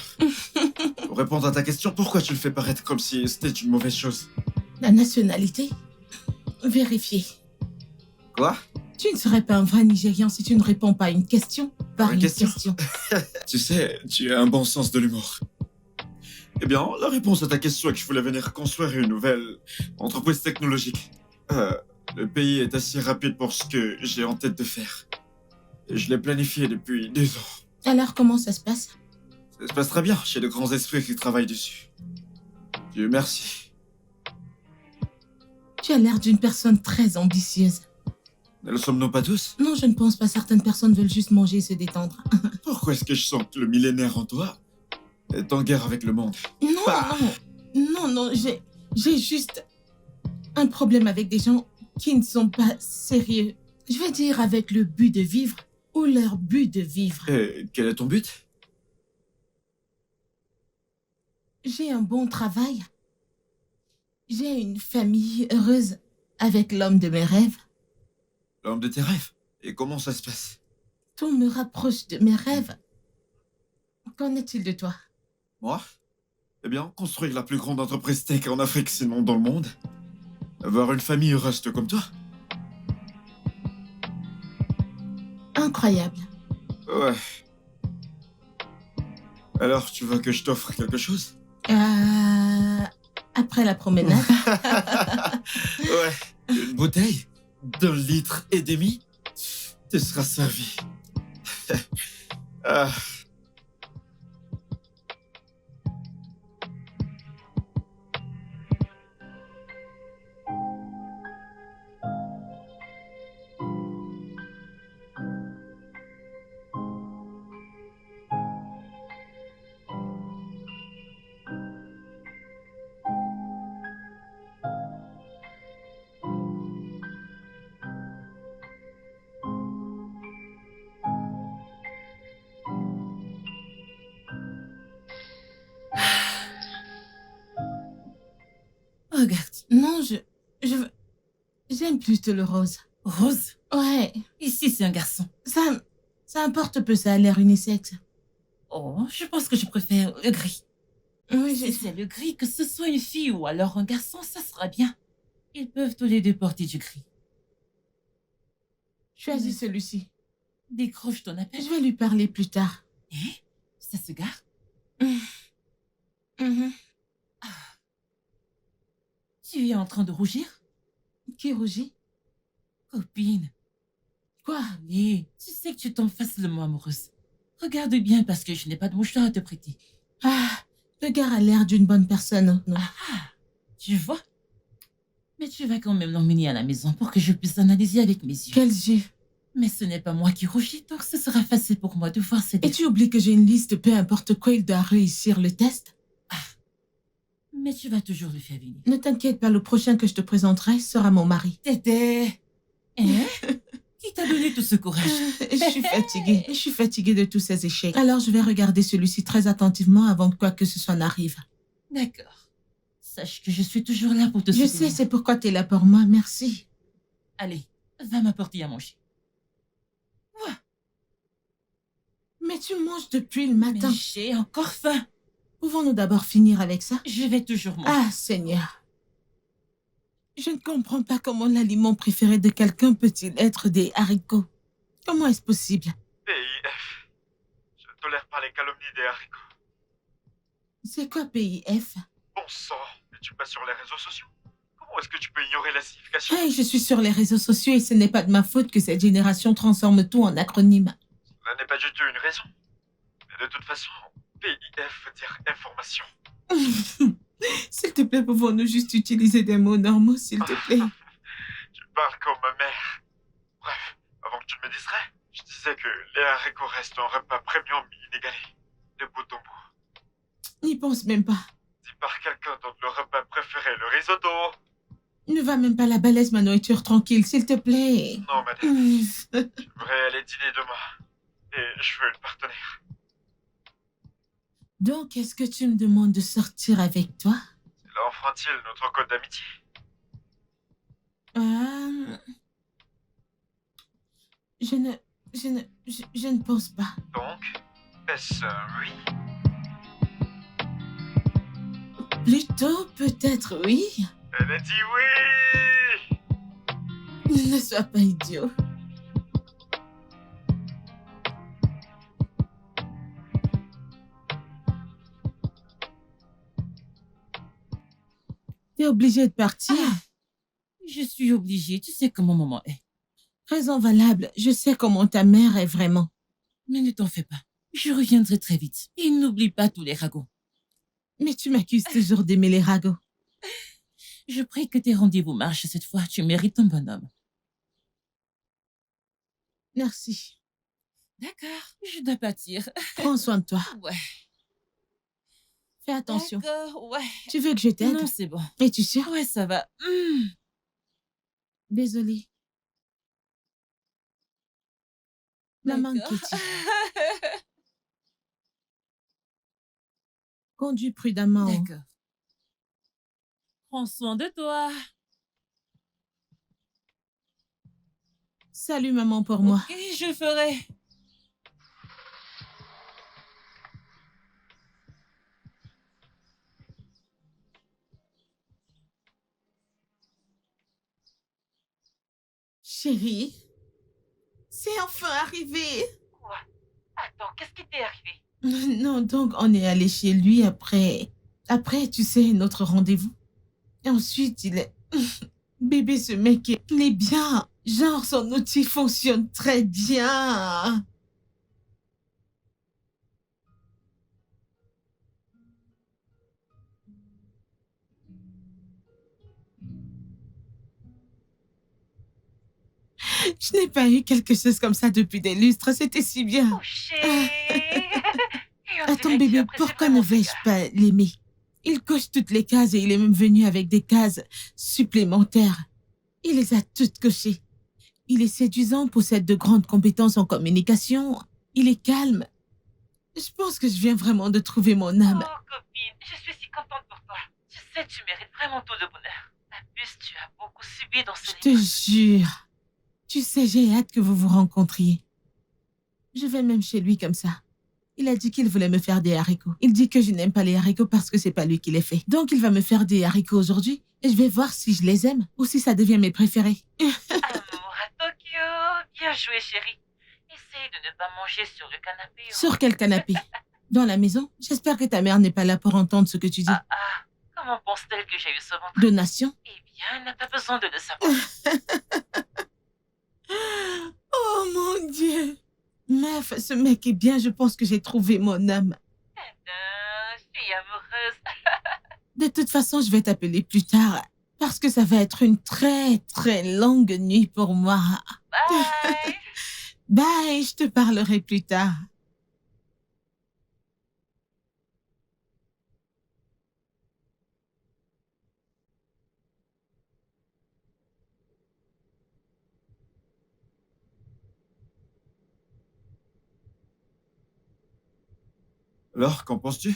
Pour répondre à ta question, pourquoi tu le fais paraître comme si c'était une mauvaise chose? La nationalité? Vérifier. Quoi? Tu ne serais pas un vrai Nigérian si tu ne réponds pas à une question par Une une question? question. Tu sais, tu as un bon sens de l'humour. Eh bien, la réponse à ta question est que je voulais venir construire une nouvelle entreprise technologique. Le pays est assez rapide pour ce que j'ai en tête de faire. Et je l'ai planifié depuis 2 ans. Alors, comment ça se passe? Ça se passe très bien, j'ai de grands esprits qui travaillent dessus. Dieu merci. Tu as l'air d'une personne très ambitieuse. Ne le sommes-nous pas tous? Non, je ne pense pas. Certaines personnes veulent juste manger et se détendre. Pourquoi est-ce que je sens que le millénaire en toi est en guerre avec le monde? Non, Bah. non, j'ai juste un problème avec des gens qui ne sont pas sérieux. Je veux dire avec le but de vivre ou leur but de vivre. Et quel est ton but? J'ai un bon travail. J'ai une famille heureuse avec l'homme de mes rêves. L'homme de tes rêves. Et comment ça se passe? Tout me rapproche de mes rêves. Qu'en est-il de toi? Moi? Eh bien, construire la plus grande entreprise tech en Afrique, sinon dans le monde. Avoir une famille heureuse comme toi. Incroyable. Ouais. Alors, tu veux que je t'offre quelque chose? Après la promenade. Ouais. Une bouteille d'1,5 litre. Tu seras servi. Ah. Regarde. Non, j'aime plutôt le rose. Rose. Ouais, Ici, c'est un garçon. ça importe peu, ça a l'air unisexe. Oh, je pense que je préfère le gris. Oui, Si c'est le gris, que ce soit une fille ou alors un garçon, ça sera bien. Ils peuvent tous les deux porter du gris. choisis celui-ci. Décroche ton appel. Je vais lui parler plus tard. Ça se gare. Mhm. Tu es en train de rougir? Qui rougit? Copine. Quoi? Allez, tu sais que tu tombes facilement amoureuse. Regarde bien parce que je n'ai pas de mouchoir à te prêter. Le gars a l'air d'une bonne personne. Non. Tu vois? Mais tu vas quand même l'emmener à la maison pour que je puisse analyser avec mes yeux. Quels yeux? Mais ce n'est pas moi qui rougis, donc ce sera facile pour moi de voir ses Et défauts. tu oublies que j'ai une liste, peu importe quoi, il doit réussir le test. Mais tu vas toujours le faire venir. Ne t'inquiète pas, le prochain que je te présenterai sera mon mari. Tété. Hein? Qui t'a donné tout ce courage? Je suis fatiguée de tous ces échecs. Alors je vais regarder celui-ci très attentivement avant que quoi que ce soit n'arrive. D'accord. Sache que je suis toujours là pour te Je soutenir. sais, c'est pourquoi tu es là pour moi, merci. Allez, va m'apporter à manger. Mais tu manges depuis le matin. Mais j'ai encore faim. Pouvons-nous d'abord finir avec ça? Je vais toujours manger. Ah, Seigneur. Je ne comprends pas comment l'aliment préféré de quelqu'un peut-il être des haricots. Comment est-ce possible? PIF. Je ne tolère pas les calomnies des haricots. C'est quoi PIF? Bon sang, es-tu pas sur les réseaux sociaux? Comment est-ce que tu peux ignorer la signification? Hey, je suis sur les réseaux sociaux et ce n'est pas de ma faute que cette génération transforme tout en acronyme. Cela n'est pas du tout une raison. Mais de toute façon, PIF veut dire information. S'il te plaît, pouvons-nous juste utiliser des mots normaux, s'il te plaît? Tu parles comme ma mère. Bref, avant que tu me distrais, je disais que les haricots restent un repas premium inégalé. De bout en bout. N'y pense même pas. Dit par quelqu'un dont le repas préféré est le risotto. Ne va même pas la balaise ma nourriture tranquille, s'il te plaît. Non, madame. J'aimerais aller dîner demain. Et je veux une partenaire. Donc, est-ce que tu me demandes de sortir avec toi? Cela enfreint-il notre code d'amitié? Je ne pense pas. Donc, est-ce un oui? Plutôt, peut-être oui. Elle a dit oui! Ne sois pas idiot. T'es obligé de partir. Je suis obligée, tu sais comment maman est. Raison valable, je sais comment ta mère est vraiment. Mais ne t'en fais pas. Je reviendrai très vite. Et n'oublie pas tous les ragots. Mais tu m'accuses toujours d'aimer les ragots. Je prie que tes rendez-vous marchent cette fois. Tu mérites un bonhomme. Merci. D'accord, je dois partir. Prends soin de toi. Ouais. Fais attention. D'accord, ouais. Tu veux que je t'aide? Non, c'est bon. Es-tu sûre? Ouais, ça va. Désolée. Maman D'accord. Kitty. Conduis prudemment. D'accord. Prends soin de toi. Salut maman pour moi. Ok, je ferai. Chérie, c'est C'est enfin arrivé. Quoi? Attends, qu'est-ce qui t'est arrivé? Non, donc on est allé chez lui après... Après, tu sais, notre rendez-vous. Et ensuite, il est... Bébé, ce mec, il est bien. Genre, son outil fonctionne très bien. Je n'ai pas eu quelque chose comme ça depuis des lustres. C'était si bien. Oh, chérie. Et on Attends, dirait que tu bébé, apprécies pourquoi vraiment ne ce vais-je gars. pas l'aimer? Il coche toutes les cases et il est même venu avec des cases supplémentaires. Il les a toutes cochées. Il est séduisant, possède de grandes compétences en communication. Il est calme. Je pense que je viens vraiment de trouver mon âme. Oh, copine, je suis si contente pour toi. Tu sais, tu mérites vraiment tout le bonheur. En plus, tu as beaucoup subi dans ce Je te jure. Tu sais, j'ai hâte que vous vous rencontriez. Je vais même chez lui comme ça. Il a dit qu'il voulait me faire des haricots. Il dit que je n'aime pas les haricots parce que c'est pas lui qui les fait. Donc, il va me faire des haricots aujourd'hui et je vais voir si je les aime ou si ça devient mes préférés. Amour à Tokyo. Bien joué, chérie. Essaye de ne pas manger sur le canapé. Sur quel canapé? Dans la maison? J'espère que ta mère n'est pas là pour entendre ce que tu dis. Ah, comment pense-t-elle que j'ai eu ce ventre? Donation? Eh bien, elle n'a pas besoin de le savoir. Oh mon Dieu! Meuf, ce mec est bien, je pense que j'ai trouvé mon âme. Je suis amoureuse. De toute façon, je vais t'appeler plus tard parce que ça va être une très très longue nuit pour moi. Bye. Bye, je te parlerai plus tard. Alors, qu'en penses-tu?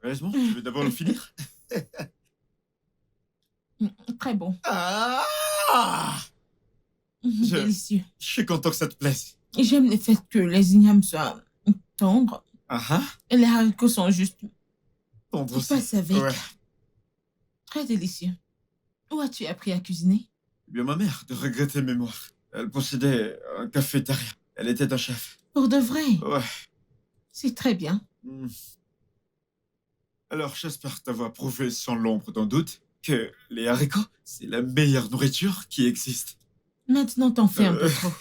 Sérieusement, tu veux d'abord le finir? Très bon. Ah! Je- Délicieux. Je suis content que ça te plaise. Et j'aime le fait que les ignames soient tendres Ah ah, et les haricots sont juste tendre qui aussi. passent avec. Ouais. Très délicieux. Où as-tu appris à cuisiner? Eh bien, ma mère, de regretter mémoire. Elle possédait un cafétéria. Elle était un chef. Pour de vrai? Ouais. C'est très bien. Hmm. Alors, j'espère t'avoir prouvé sans l'ombre d'un doute que les haricots, c'est la meilleure nourriture qui existe. Maintenant, t'en fais un peu trop.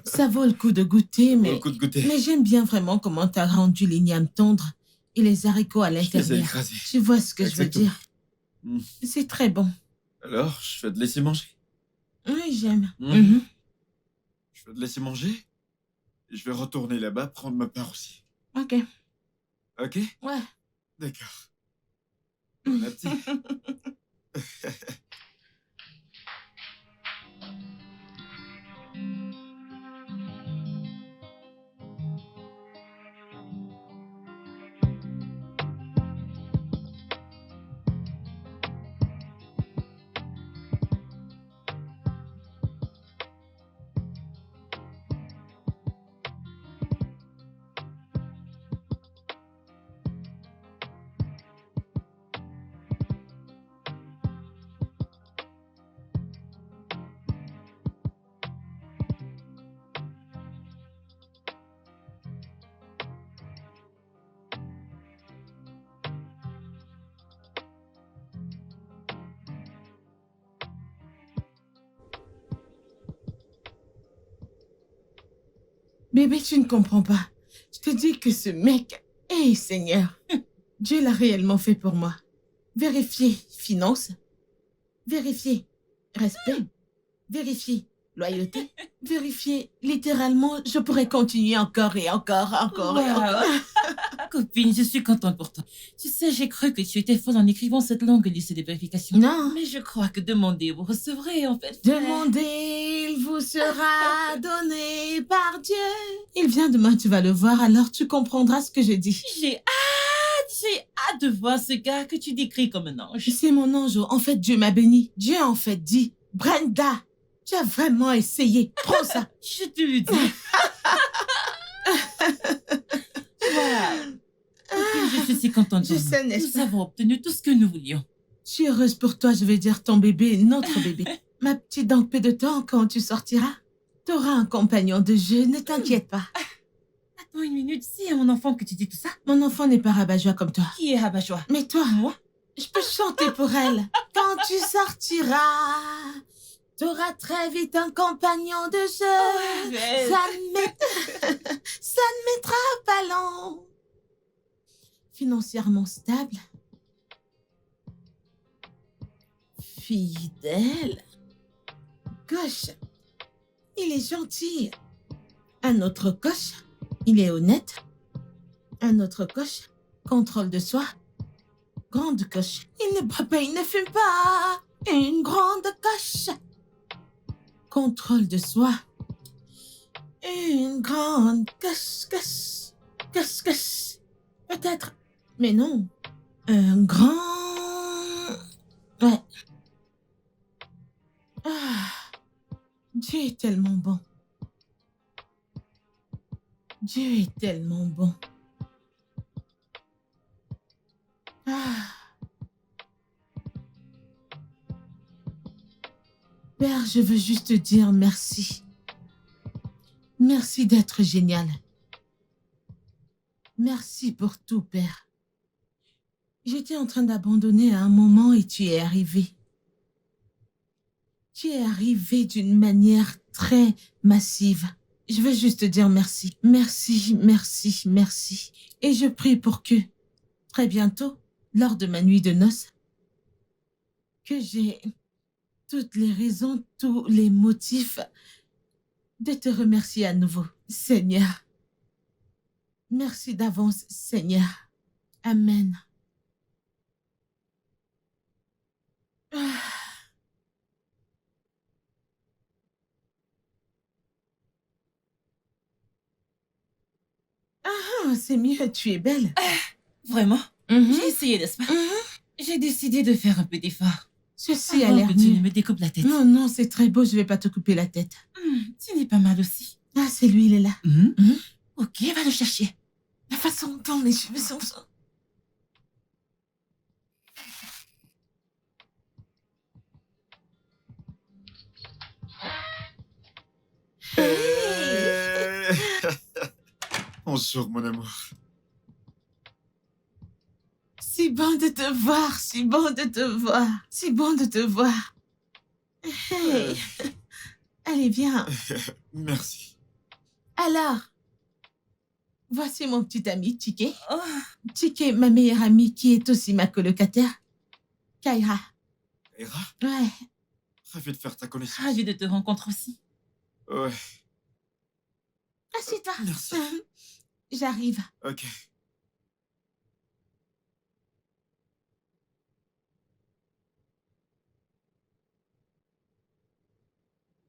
Ça vaut le coup de goûter, mais... Au coup de goûter. Mais j'aime bien vraiment comment t'as rendu l'igname tendre et les haricots à Je les ai l'intérieur. écrasés. Tu vois ce que je veux Exactement. dire? Mm. C'est très bon. Alors, je vais te laisser manger. Oui, j'aime. Mhm. Mhm. Je vais te laisser manger. Et je vais retourner là-bas prendre ma part aussi. Ok. Ok? Ouais. D'accord. Bon appétit. Bébé, tu ne comprends pas. Je te dis que ce mec... Hey, Seigneur. Dieu l'a réellement fait pour moi. Vérifier finance. Vérifier respect. Vérifier loyauté. Vérifier littéralement, je pourrais continuer encore et encore et Wow. encore. Copine, je suis contente pour toi. Tu sais, j'ai cru que tu étais folle en écrivant cette longue liste de vérifications. Non. Mais je crois que demandez, vous recevrez en fait. Demandez, il vous sera donné par Dieu. Il vient demain, tu vas le voir, alors tu comprendras ce que je dis. J'ai hâte de voir ce gars que tu décris comme un ange. C'est mon ange. En fait, Dieu m'a béni. Dieu a en fait dit, Brenda, tu as vraiment essayé. Prends ça. Je te le dis. Wow. Copine, je suis si contente. Je pour sais, nous. n'est-ce Nous pas? avons obtenu tout ce que nous voulions. Je suis heureuse pour toi, je vais dire ton bébé, notre bébé. Ma petite, dans peu de temps, quand tu sortiras, t'auras un compagnon de jeu, ne t'inquiète pas. Attends une minute, si à mon enfant que tu dis tout ça, Mon enfant n'est pas rabat-joie comme toi. qui est rabat-joie? Mais toi, Moi? je peux chanter pour elle. Quand tu sortiras, t'auras très vite un compagnon de jeu. Arrête. Ça ne mettra pas long. Financièrement stable. Fidèle. Gauche. Il est gentil. Un autre coche. Il est honnête. Un autre coche. Contrôle de soi. Grande coche. Il ne boit pas, il ne fume pas. Une grande coche. Contrôle de soi. Une grande coche, coche. Coche, coche. Peut-être. Mais non. Un grand... Ouais. Ah. Dieu est tellement bon. Dieu est tellement bon. Ah. Père, je veux juste te dire merci. Merci d'être génial. Merci pour tout, Père. J'étais en train d'abandonner à un moment et tu es arrivé. Tu es arrivé d'une manière très massive. Je veux juste te dire merci. Merci, merci, merci. Et je prie pour que, très bientôt, lors de ma nuit de noces, que j'ai toutes les raisons, tous les motifs de te remercier à nouveau, Seigneur. Merci d'avance, Seigneur. Amen. Ah, c'est mieux, tu es belle. Vraiment? Mhm, J'ai essayé, n'est-ce pas? mhm. J'ai décidé de faire un peu d'effort. Ceci a Avant l'air que tu ne mieux. me découpes la tête. Non, non, c'est très beau, je vais pas te couper la tête. Tu n'es pas mal aussi. Ah, c'est lui, il est là. Ok, va le chercher. La façon dont mes cheveux sont... Hey! Bonjour, mon amour. Si bon de te voir, si bon de te voir, si bon de te voir. Hey! Allez, viens. Merci. Alors, voici mon petit ami, Chike. Oh, Chike, ma meilleure amie, qui est aussi ma colocataire. Kaira. Hera, Ouais. ravi de faire ta connaissance. ravi de te rencontrer aussi. Ouais, Assieds-toi. merci. J'arrive. Ok.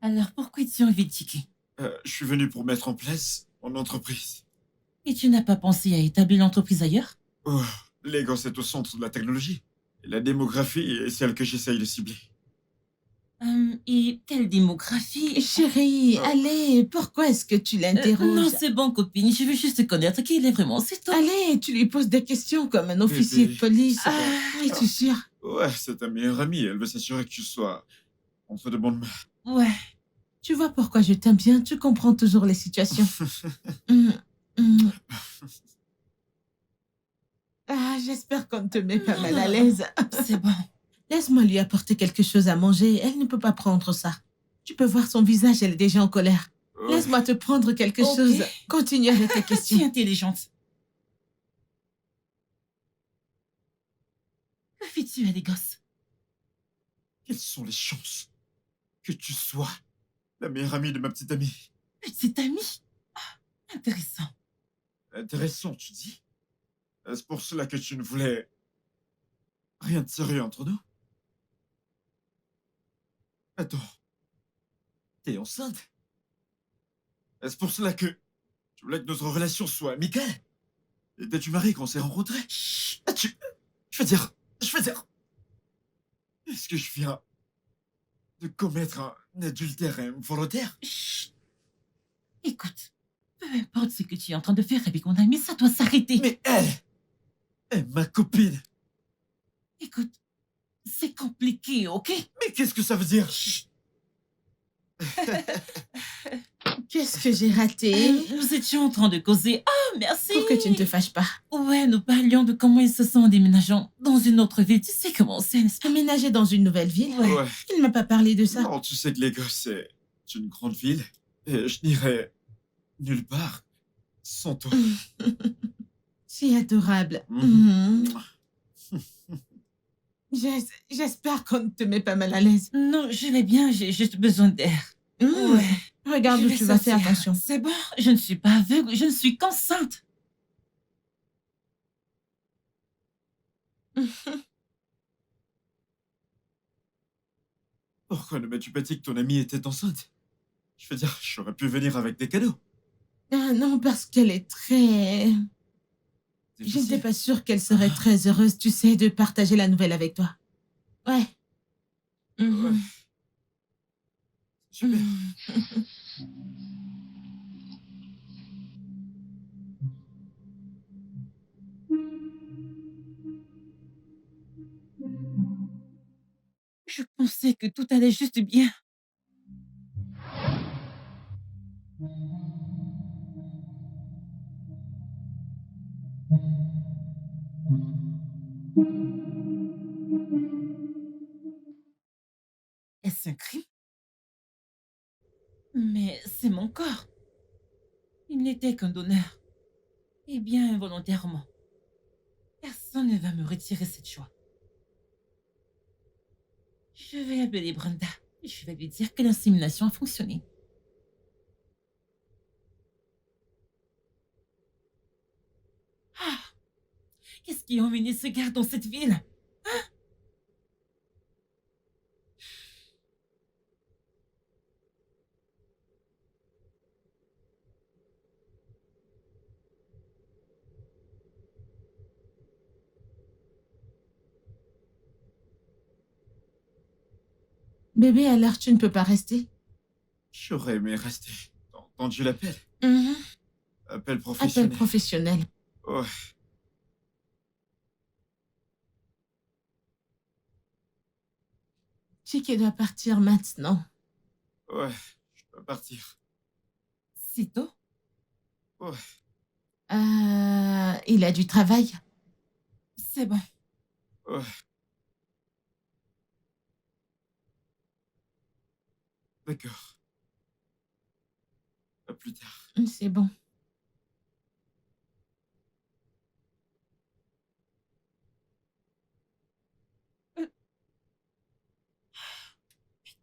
Alors, pourquoi es-tu envie de Tiki? Je suis venu pour mettre en place mon entreprise. Et tu n'as pas pensé à établir l'entreprise ailleurs? Oh, Lagos est au centre de la technologie. Et la démographie est celle que j'essaye de cibler. Et quelle démographie? Chérie, allez, pourquoi est-ce que tu Non, l'interroges? c'est bon, copine. Je veux juste connaître qui il est vraiment, c'est tout. Allez, tu lui poses des questions comme un officier de Bébé. police. Ah. Es-tu sûr? Ouais, c'est ta meilleure amie. Elle veut s'assurer que tu sois entre de bonnes mains. Ouais. Tu vois pourquoi je t'aime bien, tu comprends toujours les situations. Hum, hum. Ah, j'espère qu'on ne te met pas mal à l'aise. C'est bon. Laisse-moi lui apporter quelque chose à manger, elle ne peut pas prendre ça. Tu peux voir son visage, elle est déjà en colère. Ouais. Laisse-moi te prendre quelque Ok. chose. Continue avec tes Tu es questions. intelligente. Que fais-tu à Lagos? Quelles sont les chances que tu sois la meilleure amie de ma petite amie? Petite amie? Ah, intéressant. Intéressant, tu dis? Est-ce pour cela que tu ne voulais rien de sérieux entre nous? Attends. T'es enceinte? Est-ce pour cela que tu voulais que notre relation soit amicale? Étais-tu marié quand on s'est rencontrés? Chut, je veux dire... Est-ce que je viens de commettre un adultère involontaire? Chut. Écoute, peu importe ce que tu es en train de faire avec mon ami, ça doit s'arrêter. Mais elle est ma copine. Écoute, C'est compliqué, ok? Mais qu'est-ce que ça veut dire? Qu'est-ce que j'ai raté? Nous étions en train de causer. Ah, merci! Pour que tu ne te fâches pas. Ouais, nous parlions de comment ils se sont en déménageant dans une autre ville. Tu sais comment c'est, n'est-ce pas? Aménager dans une nouvelle ville? Ouais. Ouais. Il m'a pas parlé de ça. Non, tu sais que Lagos, c'est une grande ville. Et je n'irai nulle part sans toi. C'est adorable. Mhm. J'espère qu'on ne te met pas mal à l'aise. Non, je vais bien, j'ai juste besoin d'air. Mm. Ouais. Regarde Je où vais tu vas, fais sortir. attention. C'est bon, je ne suis pas aveugle, je ne suis qu'enceinte. Pourquoi ne m'as-tu pas dit que ton amie était enceinte? Je veux dire, j'aurais pu venir avec des cadeaux. Ah non, parce qu'elle est très... Je Difficile. n'étais pas sûre qu'elle serait très heureuse, tu sais, de partager la nouvelle avec toi. Ouais. Mhm. Ouais. Super. Je pensais que tout allait juste bien. Est-ce un crime? Mais c'est mon corps. Il n'était qu'un donneur. Et bien involontairement. Personne ne va me retirer cette joie. Je vais appeler Brenda. Je vais lui dire que l'insémination a fonctionné. Ah! Qu'est-ce qui a emmené ce gars dans cette ville? Bébé, alors tu ne peux pas rester? J'aurais aimé rester. T'as entendu l'appel? Mhm. Appel Appel professionnel. professionnel. Ouais. Chicky doit partir maintenant. Ouais, je peux partir. Si tôt? Ouais. Il a du travail. C'est bon. Ouais. D'accord. À plus tard. C'est bon.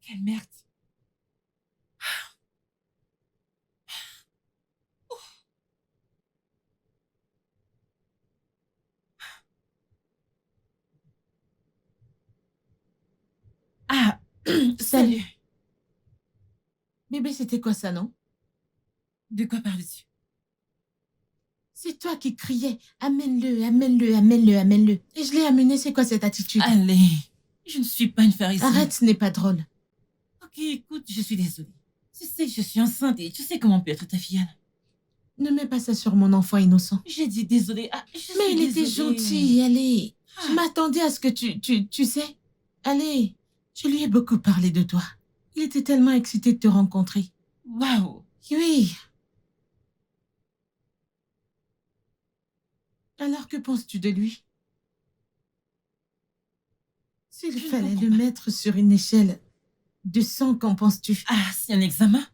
Quelle merde. Ah, salut. Bébé, c'était quoi ça, non? De quoi parles-tu? C'est toi qui criais « Amène-le, amène-le, amène-le, amène-le ». Et je l'ai amené, c'est quoi cette attitude? Allez, je ne suis pas une pharisienne. Arrête, ce n'est pas drôle. Ok, écoute, je suis désolée. Tu sais que je suis enceinte et tu sais comment peut être ta filleule. Ne mets pas ça sur mon enfant innocent. J'ai dit désolée. Ah, je Mais suis il était désolée. gentil, allez. Je Ah. m'attendais à ce que tu sais. Allez, je lui ai beaucoup parlé de toi. Il était tellement excité de te rencontrer. Waouh. Oui. Alors que penses-tu de lui? S'il Je ne fallait comprends le pas. mettre sur une échelle de 100, qu'en penses-tu? Ah, c'est un examen?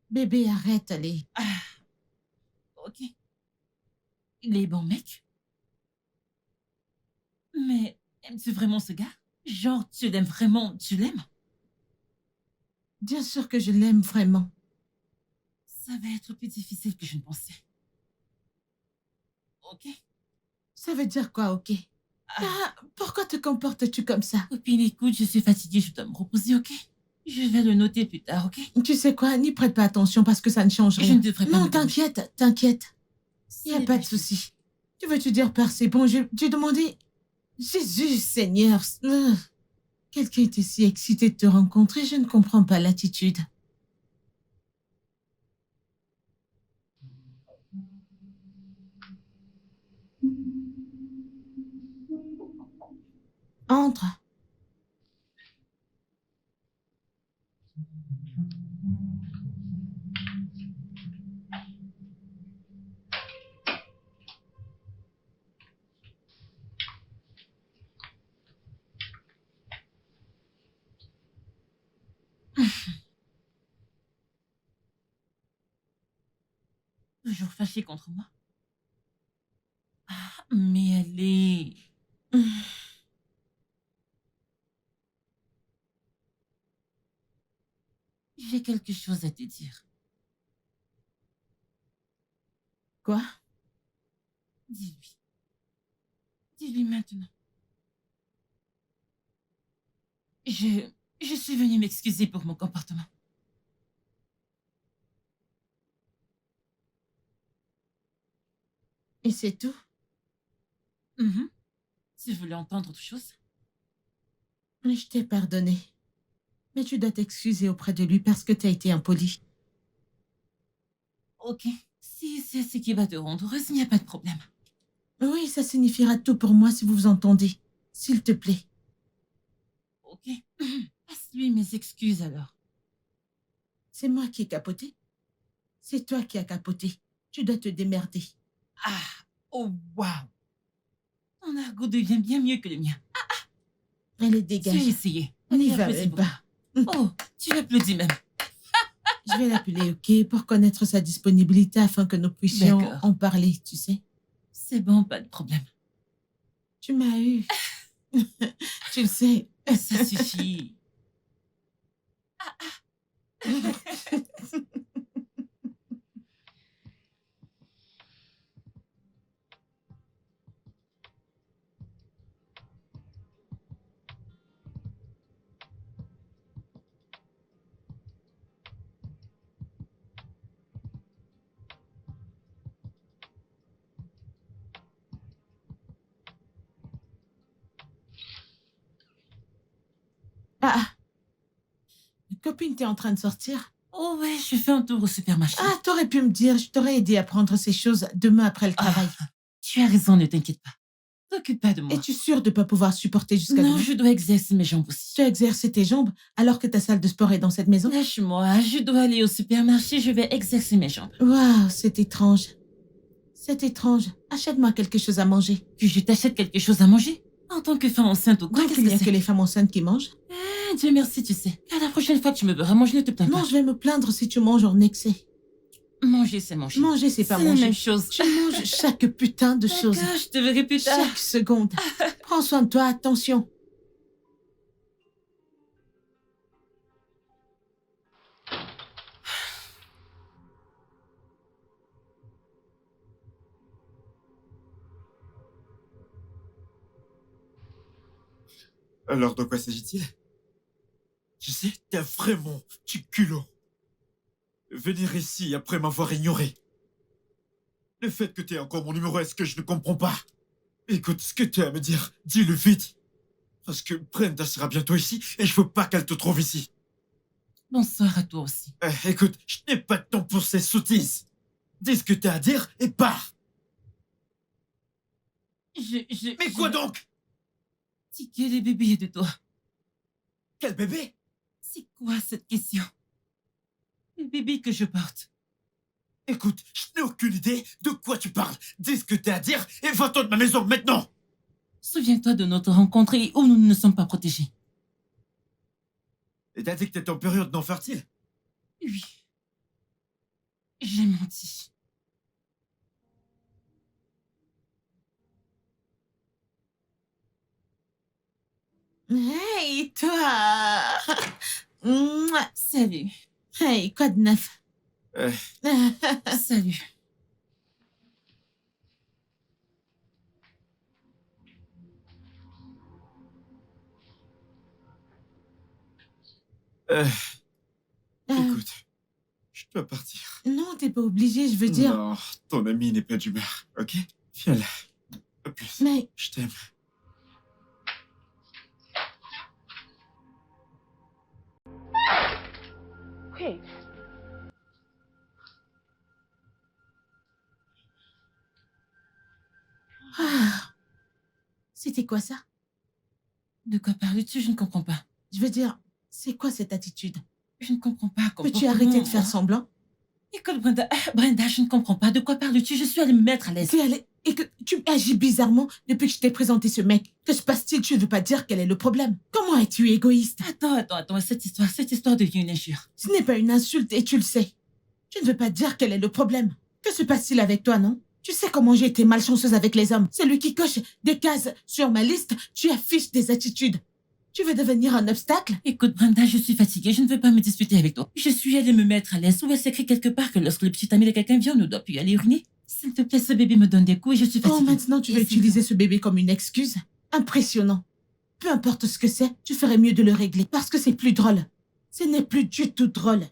Bébé, arrête, allez. Ah, ok. Il est bon mec. Mais aimes-tu vraiment ce gars? Genre, tu l'aimes vraiment, tu l'aimes? Bien sûr que je l'aime vraiment. Ça va être plus difficile que je ne pensais. Ok. Ça veut dire quoi, ok? Ah, pourquoi te comportes-tu comme ça? Copine, écoute, je suis fatiguée, je dois me reposer, ok? Je vais le noter plus tard, ok? Tu sais quoi? N'y prête pas attention parce que ça ne change Je rien. ne devrais pas Non, me demander. t'inquiète, t'inquiète. Il n'y a C'est pas de souci. Tu veux-tu dire, Père, c'est bon, j'ai demandé... Jésus, Seigneur. Quelqu'un était si excité de te rencontrer, je ne comprends pas l'attitude. Entre. Toujours fâchée contre moi. Ah, mais allez. J'ai quelque chose à te dire. Quoi? Dis-lui. Dis-lui maintenant. Je suis venue m'excuser pour mon comportement. Et c'est tout? Mhm. Si je voulais entendre autre chose. Je t'ai pardonné. Mais tu dois t'excuser auprès de lui parce que t'as été impoli. Ok. Si c'est ce qui va te rendre heureuse, il n'y a pas de problème. Oui, ça signifiera tout pour moi si vous vous entendez. S'il te plaît. Ok. Passe-lui mes excuses alors. C'est moi qui ai capoté. C'est toi qui as capoté. Tu dois te démerder. Ah, oh waouh. Ton argot devient bien mieux que le mien. Allez, Tu as dégage. essayé. N'y Allez, va applaudis même pour pas. moi. Oh, tu l'applaudis même. Je vais l'appeler, ok, pour connaître sa disponibilité afin que nous puissions D'accord. en parler, tu sais. C'est bon, pas de problème. Tu m'as eu. Tu le sais. Ça suffit. Ah, copine, t'es en train de sortir? Oh ouais, je fais un tour au supermarché. Ah, t'aurais pu me dire, je t'aurais aidé à prendre ces choses demain après le travail. Tu as raison, ne t'inquiète pas. T'occupe pas de moi. Es-tu sûre de ne pas pouvoir supporter jusqu'à Non, demain? je dois exercer mes jambes aussi. Tu as exercé tes jambes alors que ta salle de sport est dans cette maison? Lâche-moi, je dois aller au supermarché, je vais exercer mes jambes. Waouh, c'est étrange. C'est étrange. Achète-moi quelque chose à manger. Que je t'achète quelque chose à manger? En tant que femme enceinte ou quoi, Donc qu'est-ce il n'y que a que c'est? les femmes enceintes qui mangent? Ah, Dieu merci, tu sais. À la prochaine fois que tu me verras manger, ne te plains Non, pas. je vais me plaindre si tu manges en excès. Manger, c'est manger. Manger, c'est pas C'est la manger. même chose. Tu manges chaque putain de chose. D'accord, je te verrai plus tard. Chaque seconde. Prends soin de toi, attention. Alors, de quoi s'agit-il? Tu sais, t'as vraiment du culot. Venir ici après m'avoir ignoré. Le fait que t'aies encore mon numéro, est-ce que je ne comprends pas? Écoute, ce que tu as à me dire, dis-le vite. Parce que Brenda sera bientôt ici et je veux pas qu'elle te trouve ici. Bonsoir à toi aussi. Écoute, je n'ai pas de temps pour ces sottises. Dis ce que t'as à dire et pars. Mais quoi donc? Ticket les bébés de toi. Quel bébé? C'est quoi cette question? Le bébé que je porte. Écoute, je n'ai aucune idée de quoi tu parles. Dis ce que t'as à dire et va-t'en de ma maison maintenant. Souviens-toi de notre rencontre et où nous ne sommes pas protégés. Et t'as dit que t'étais en période non fertile? Oui. J'ai menti. Hey, toi. Mouah. Salut. Hey, quoi de neuf? Salut. Écoute, je dois partir. Non, t'es pas obligé, je veux dire. Non, ton ami n'est pas d'humeur, ok? Viens là. À plus. Mais Je t'aime. Wait. ah, c'était quoi ça? De quoi parles-tu? Je ne comprends pas. Je veux dire, c'est quoi cette attitude? Je ne comprends pas. Peux-tu arrêter de faire semblant? Écoute, Brenda, Brenda, je ne comprends pas. De quoi parles-tu? Je suis allée me mettre à l'aise. Tu es allée et que tu agis bizarrement depuis que je t'ai présenté ce mec. Que se passe-t-il? Tu ne veux pas dire quel est le problème? Comment es-tu égoïste? Attends. Cette histoire devient une injure. Ce n'est pas une insulte et tu le sais. Tu ne veux pas dire quel est le problème. Que se passe-t-il avec toi, non? Tu sais comment j'ai été malchanceuse avec les hommes. Celui qui coche des cases sur ma liste, tu affiches des attitudes. Tu veux devenir un obstacle? Écoute, Brenda, je suis fatiguée. Je ne veux pas me disputer avec toi. Je suis allée me mettre à l'aise. Où est-ce écrit quelque part que lorsque le petit ami de quelqu'un vient, on ne doit plus aller uriner? S'il te plaît, ce bébé me donne des coups et je suis fatiguée. Oh, maintenant tu veux utiliser ce bébé comme une excuse? Impressionnant. Peu importe ce que c'est, tu ferais mieux de le régler parce que c'est plus drôle. Ce n'est plus du tout drôle.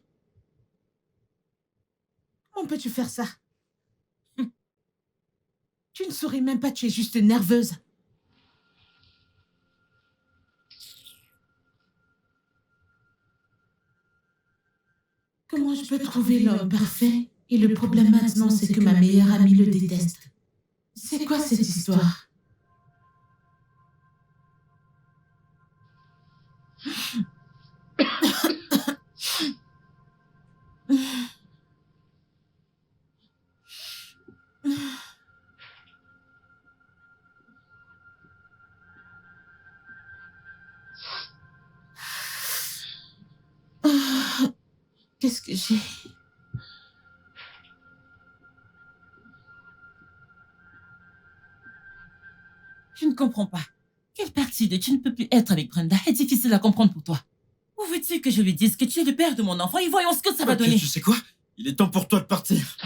Comment peux-tu faire ça? Tu ne souris même pas, tu es juste nerveuse. Comment je peux trouver l'homme parfait? Et le problème maintenant, c'est que ma meilleure amie le déteste. C'est quoi cette histoire? Qu'est-ce que j'ai? Je ne comprends pas. Quelle partie de tu ne peux plus être avec Brenda est difficile à comprendre pour toi? Où veux-tu que je lui dise que tu es le père de mon enfant et voyons ce que ça va donner? Tu sais quoi? Il est temps pour toi de partir.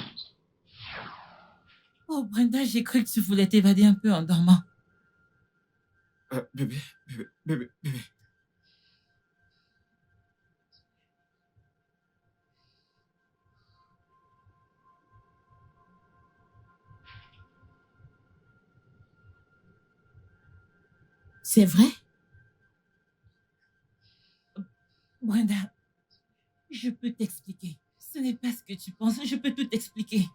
Oh, Brenda, j'ai cru que tu voulais t'évader un peu en dormant. Bébé. C'est vrai? Brenda, je peux t'expliquer. Ce n'est pas ce que tu penses, je peux tout t'expliquer.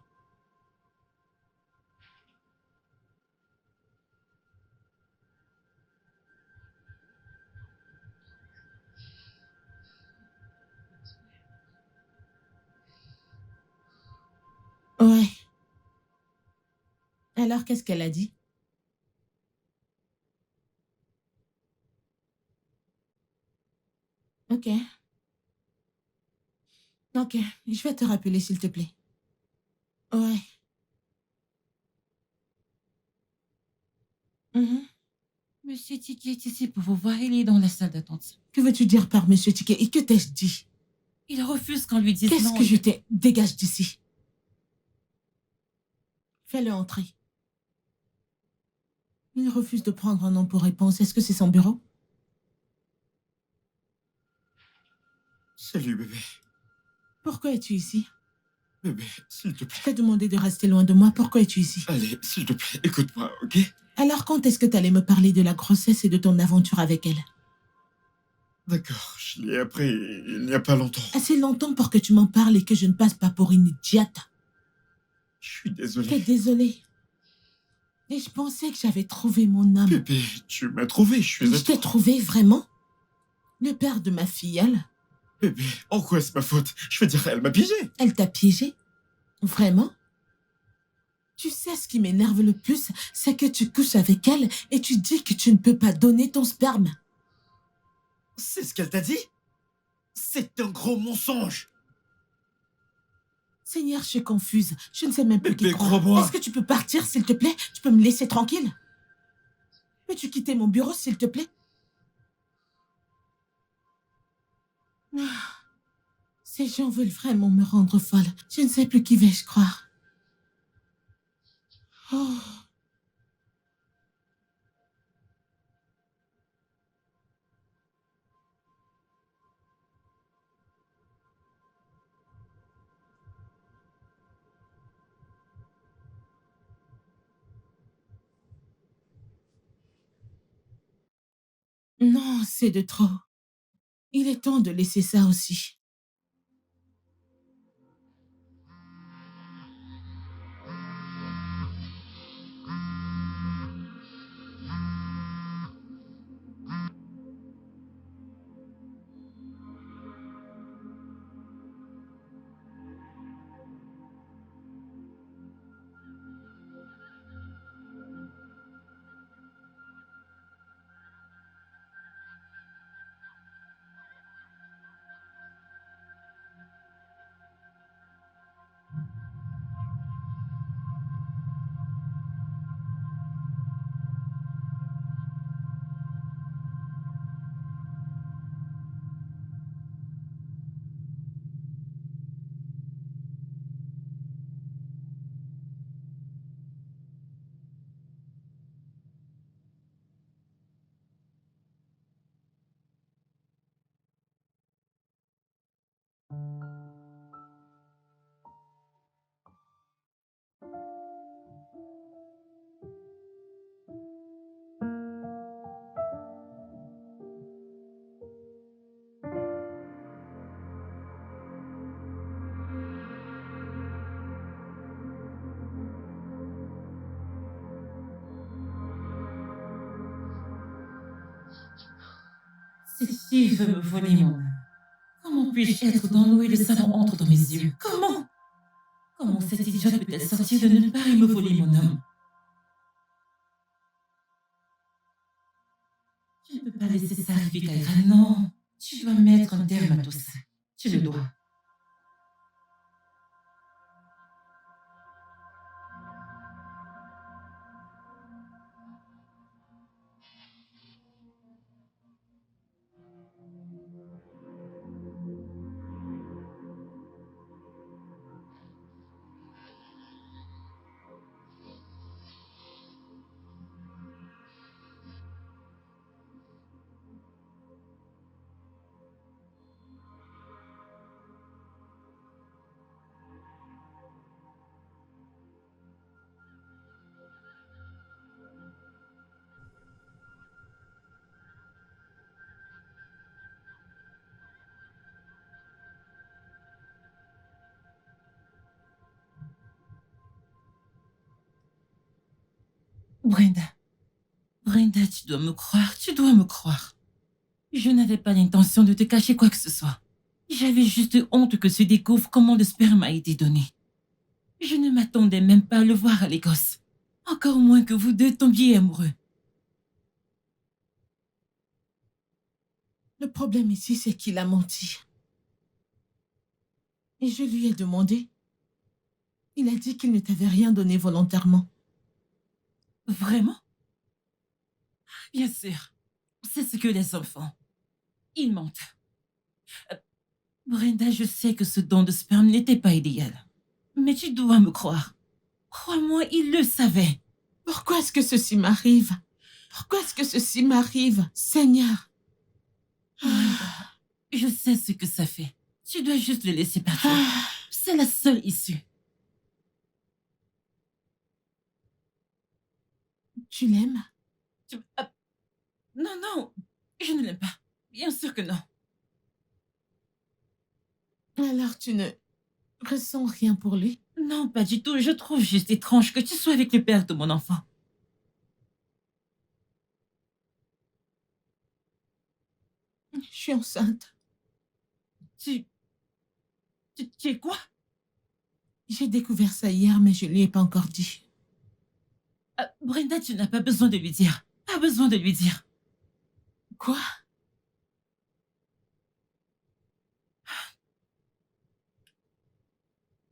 Ouais. Alors, qu'est-ce qu'elle a dit? Ok. Ok, je vais te rappeler, s'il te plaît. Ouais. Mhm. Monsieur Tiki est ici pour vous voir, il est dans la salle d'attente. Que veux-tu dire par Monsieur Ticket? Et que t'ai-je dit? Il refuse qu'on lui dise Qu'est-ce non. que je t'ai? Dégage d'ici. Fais-le entrer. Il refuse de prendre un nom pour réponse. Est-ce que c'est son bureau? Salut, bébé. Pourquoi es-tu ici? Bébé, s'il te plaît. Je t'ai demandé de rester loin de moi. Pourquoi es-tu ici? Allez, s'il te plaît, écoute-moi, ok? Alors, quand est-ce que t'allais me parler de la grossesse et de ton aventure avec elle? D'accord, je l'ai appris il n'y a pas longtemps. Assez longtemps pour que tu m'en parles et que je ne passe pas pour une idiote. Je suis T'es désolé. désolée. Et je pensais que j'avais trouvé mon homme. Bébé, tu m'as trouvé, je suis à Je t'ai toi. trouvé, vraiment? Le père de ma filleule? Bébé, en quoi est-ce ma faute? Je veux dire, elle m'a piégé. Elle t'a piégé? Vraiment? Tu sais ce qui m'énerve le plus, c'est que tu couches avec elle et tu dis que tu ne peux pas donner ton sperme. C'est ce qu'elle t'a dit? C'est un gros mensonge. Seigneur, je suis confuse. Je ne sais même plus qui Bébé, croire. crois-moi. Est-ce que tu peux partir, s'il te plaît? Tu peux me laisser tranquille? Peux-tu quitter mon bureau, s'il te plaît? Ces gens veulent vraiment me rendre folle. Je ne sais plus qui vais-je croire. Oh. Non, c'est de trop. Il est temps de laisser ça aussi. Cette fille veut me voler mon âme. Comment puis-je être dans l'eau et le savon entre dans mes yeux? Comment? Comment cette idiote peut-elle sortir de nulle part et me voler mon homme? Tu ne peux pas laisser ça arriver, Kaira. Non, tu dois mettre un terme à tout ça. Tu le dois. Brenda. Brenda, tu dois me croire, tu dois me croire. Je n'avais pas l'intention de te cacher quoi que ce soit. J'avais juste honte que tu découvres comment le sperme a été donné. Je ne m'attendais même pas à le voir à l'Écosse. Encore moins que vous deux tombiez amoureux. Le problème ici, c'est qu'il a menti. Et je lui ai demandé. Il a dit qu'il ne t'avait rien donné volontairement. Vraiment? Bien sûr. C'est ce que les hommes font. Ils mentent. Brenda, je sais que ce don de sperme n'était pas idéal. Mais tu dois me croire. Crois-moi, il le savait. Pourquoi est-ce que ceci m'arrive? Pourquoi est-ce que ceci m'arrive, Seigneur? Je sais ce que ça fait. Tu dois juste le laisser partir. C'est la seule issue. Tu l'aimes? Non, non, je ne l'aime pas. Bien sûr que non. Alors tu ne ressens rien pour lui? Non, pas du tout. Je trouve juste étrange que tu sois avec le père de mon enfant. Je suis enceinte. Tu es quoi? J'ai découvert ça hier, mais je ne lui ai pas encore dit. Brenda, tu n'as pas besoin de lui dire. Pas besoin de lui dire. Quoi?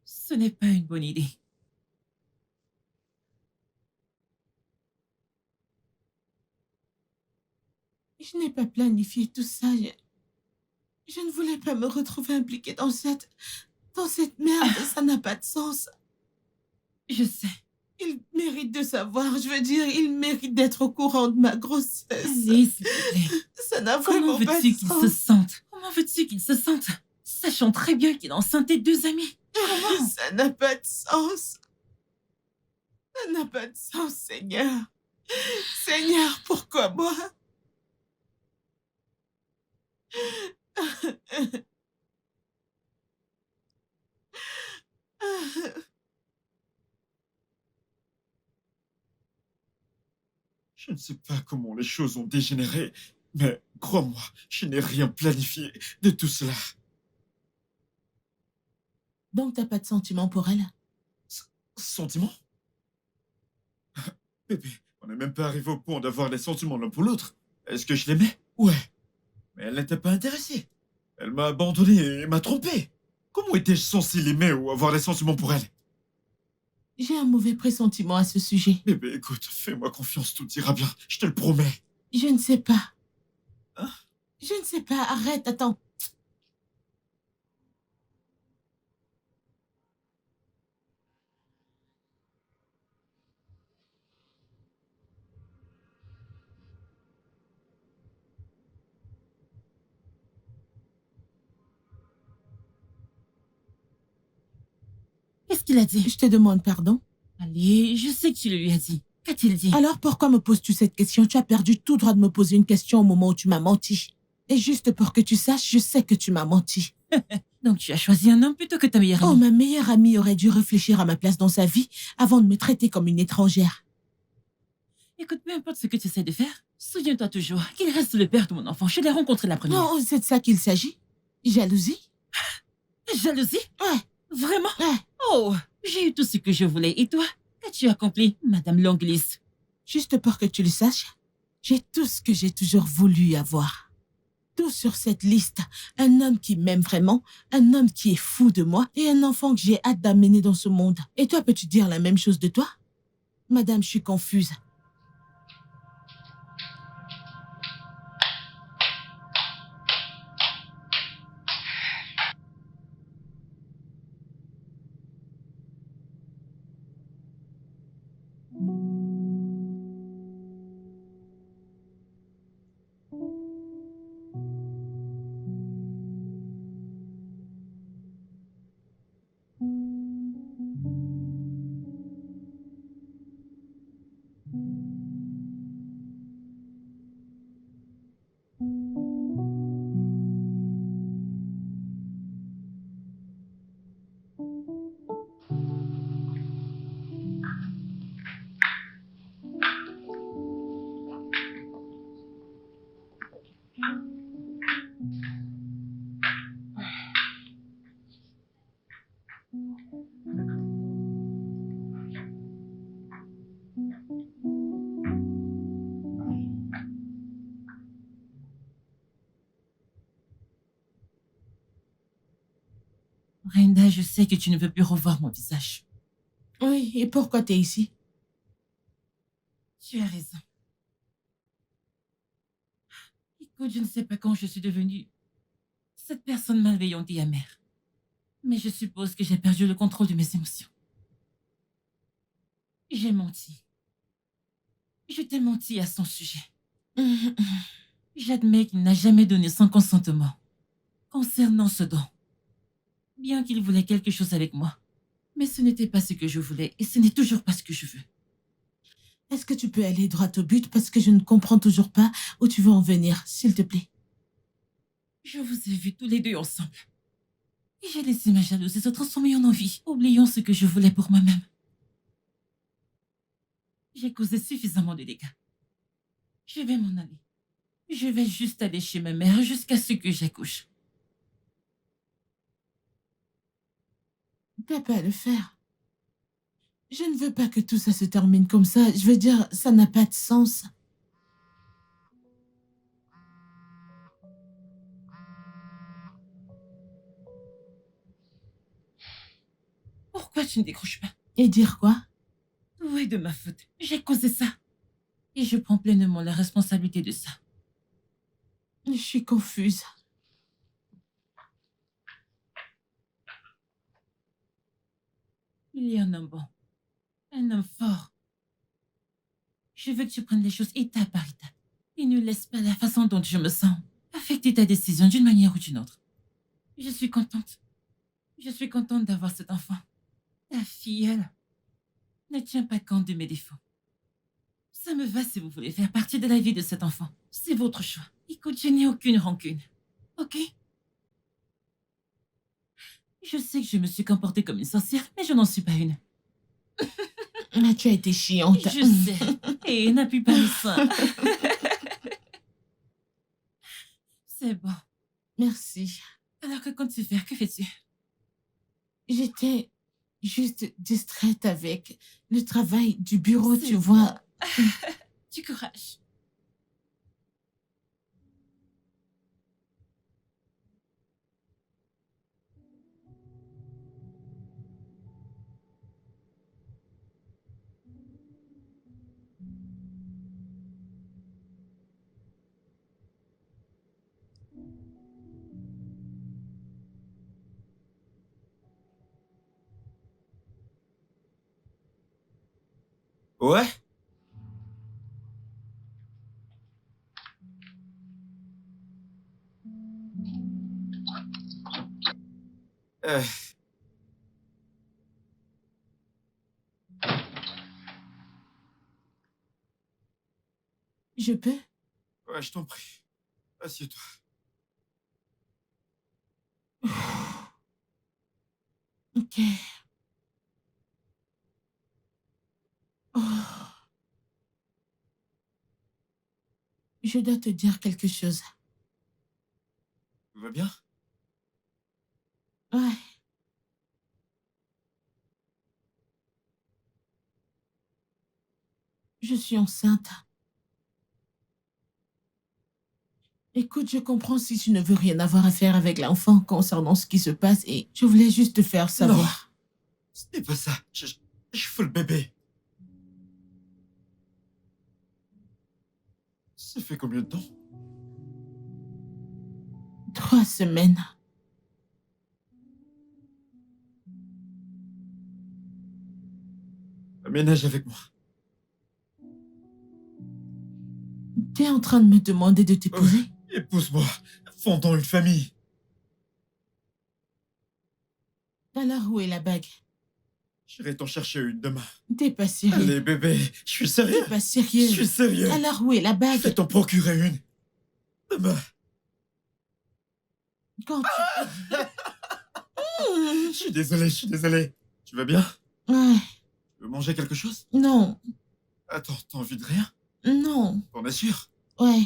Ce n'est pas une bonne idée. Je n'ai pas planifié tout ça. Je ne voulais pas me retrouver impliquée dans cette merde. Ça n'a pas de sens. Je sais. Il mérite de savoir. Je veux dire, il mérite d'être au courant de ma grossesse. Allez, s'il te plaît. Ça n'a Comment vraiment pas veux-tu de qu'il sens. se sente? Comment veux-tu qu'il se sente? Sachant très bien qu'il a enceinté 2 amis. Comment? Ça n'a pas de sens. Ça n'a pas de sens, Seigneur. Seigneur, pourquoi moi? Je ne sais pas comment les choses ont dégénéré, mais crois-moi, je n'ai rien planifié de tout cela. Donc t'as pas de sentiment pour elle? Sentiment? Bébé, on n'est même pas arrivé au point d'avoir des sentiments l'un pour l'autre. Est-ce que je l'aimais? Ouais. Mais elle n'était pas intéressée. Elle m'a abandonné et m'a trompé. Comment étais-je censé l'aimer ou avoir des sentiments pour elle? J'ai un mauvais pressentiment à ce sujet. Bébé, écoute, fais-moi confiance, tout ira bien, je te le promets. Je ne sais pas. Hein? Je ne sais pas. Arrête, attends. Qu'est-ce qu'il a dit? Je te demande pardon. Allez, je sais que tu le lui as dit. Qu'a-t-il dit? Alors pourquoi me poses-tu cette question? Tu as perdu tout droit de me poser une question au moment où tu m'as menti. Et juste pour que tu saches, je sais que tu m'as menti. Donc tu as choisi un homme plutôt que ta meilleure Oh, amie. ma meilleure amie aurait dû réfléchir à ma place dans sa vie avant de me traiter comme une étrangère. Écoute, peu importe ce que tu essaies de faire, souviens-toi toujours qu'il reste le père de mon enfant. Je l'ai rencontré la première. Oh, c'est de ça qu'il s'agit? Jalousie? Jalousie? Ouais, Vraiment? ouais. Oh, j'ai eu tout ce que je voulais. Et toi? Qu'as-tu accompli, Madame Longlis? Juste pour que tu le saches, j'ai tout ce que j'ai toujours voulu avoir. Tout sur cette liste. Un homme qui m'aime vraiment, un homme qui est fou de moi et un enfant que j'ai hâte d'amener dans ce monde. Et toi, peux-tu dire la même chose de toi? Madame, je suis confuse. Brenda, je sais que tu ne veux plus revoir mon visage. Oui, et pourquoi t'es ici? Tu as raison. Écoute, je ne sais pas quand je suis devenue cette personne malveillante et amère. Mais je suppose que j'ai perdu le contrôle de mes émotions. J'ai menti. Je t'ai menti à son sujet. J'admets qu'il n'a jamais donné son consentement concernant ce don. Bien qu'il voulait quelque chose avec moi. Mais ce n'était pas ce que je voulais et ce n'est toujours pas ce que je veux. Est-ce que tu peux aller droit au but parce que je ne comprends toujours pas où tu veux en venir, s'il te plaît? Je vous ai vus tous les deux ensemble. Et j'ai laissé ma jalousie se transformer en envie, oubliant ce que je voulais pour moi-même. J'ai causé suffisamment de dégâts. Je vais m'en aller. Je vais juste aller chez ma mère jusqu'à ce que j'accouche. T'as pas à le faire. Je ne veux pas que tout ça se termine comme ça. Je veux dire, ça n'a pas de sens. Pourquoi tu ne décroches pas? Et dire quoi? Tout est de ma faute. J'ai causé ça. Et je prends pleinement la responsabilité de ça. Je suis confuse. Il y a un homme bon. Un homme fort. Je veux que tu prennes les choses étape par étape. Et ne laisse pas la façon dont je me sens affecter ta décision d'une manière ou d'une autre. Je suis contente. Je suis contente d'avoir cet enfant. Ta fille, elle, ne tient pas compte de mes défauts. Ça me va si vous voulez faire partie de la vie de cet enfant. C'est votre choix. Écoute, je n'ai aucune rancune. Ok? Je sais que je me suis comportée comme une sorcière, mais je n'en suis pas une. Ah, tu as été chiante. Je sais. Et n'appuie pas le sein. C'est bon. Merci. Alors que comptes-tu faire? Que fais-tu? J'étais juste distraite avec le travail du bureau, C'est tu bon. vois. Du courage. Ouais? Euh, Je peux? ouais, je t'en prie. Assieds-toi. Ok. Oh. Je dois te dire quelque chose. Tout va bien? Ouais. Je suis enceinte. Écoute, je comprends si tu ne veux rien avoir à faire avec l'enfant concernant ce qui se passe et je voulais juste te faire savoir. Ce n'est pas ça. Je veux le bébé. Ça fait combien de temps? 3 semaines. Aménage avec moi. T'es en train de me demander de t'épouser? Épouse-moi. Fondons une famille. Alors où est la bague? J'irai t'en chercher une demain. T'es pas sérieux? Allez, bébé. Je suis sérieux. T'es pas Je sérieux? suis sérieux. Alors où est la Je bague? vais t'en procurer une. Demain. Quand tu... Je suis désolé, je suis désolé. Tu vas bien? Ouais. Tu veux manger quelque chose? Non. Attends, t'as envie de rien? Non. T'en es sûr? Ouais.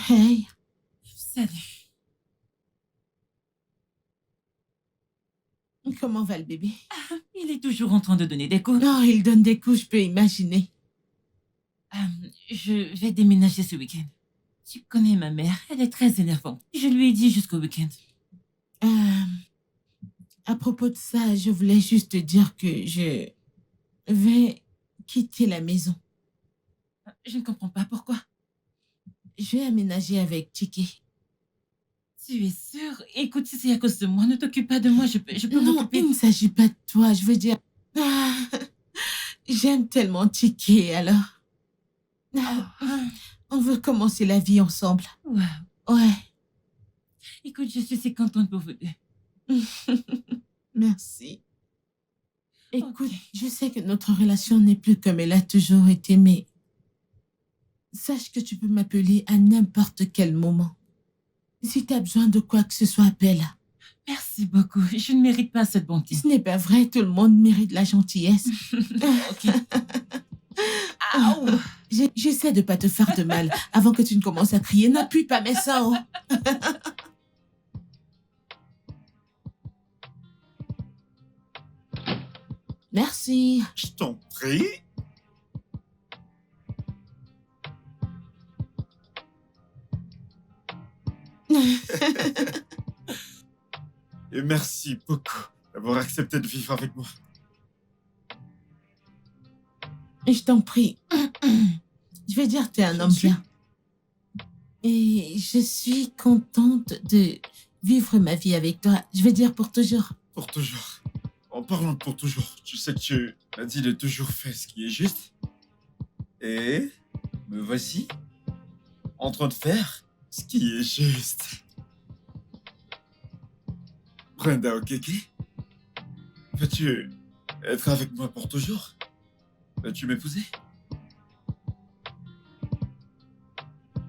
Hey. Salut. Comment va le bébé? Il est toujours en train de donner des coups. Oh, il donne des coups, je peux imaginer. Je vais déménager ce week-end. Tu connais ma mère, elle est très énervante. Je lui ai dit jusqu'au week-end. À propos de ça, je voulais juste te dire que je vais quitter la maison. Je ne comprends pas pourquoi. Je vais aménager avec Tiki. Tu es sûre? Écoute, si c'est à cause de moi, ne t'occupe pas de moi, je peux Non, m'occuper. il ne s'agit pas de toi, je veux dire... Ah, j'aime tellement Tiki, alors. On veut commencer la vie ensemble. Wow. Ouais. Écoute, je suis si contente pour vous deux. Merci. Écoute, Ok. je sais que notre relation n'est plus comme elle a toujours été, mais sache que tu peux m'appeler à n'importe quel moment. Si tu as besoin de quoi que ce soit, appelle. Merci beaucoup. Je ne mérite pas cette bonté. Ce n'est pas vrai, tout le monde mérite la gentillesse. Ok. Aouh. J'essaie de pas te faire de mal avant que tu ne commences à crier. N'appuie pas mes seins. Merci. Je t'en prie. Et merci beaucoup d'avoir accepté de vivre avec moi. Je t'en prie. Je vais dire que tu es un Je homme suis. bien. Et je suis contente de vivre ma vie avec toi. Je vais dire pour toujours. Pour toujours. En parlant de pour toujours, tu sais que tu m'as dit de toujours faire ce qui est juste. Et me voici en train de faire ce qui est juste. Brenda Okeke, veux-tu être avec moi pour toujours? Veux-tu m'épouser?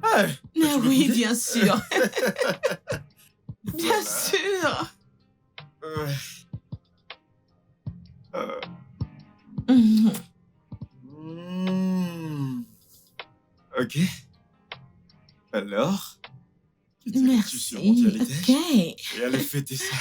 Ah, Mais veux-tu oui, m'épouser? bien sûr. Bien Voilà. sûr. Ouais. Mhm. Ok. Alors, quittez-tu Merci. sur mon dialecte Ok. et allez fêter ça.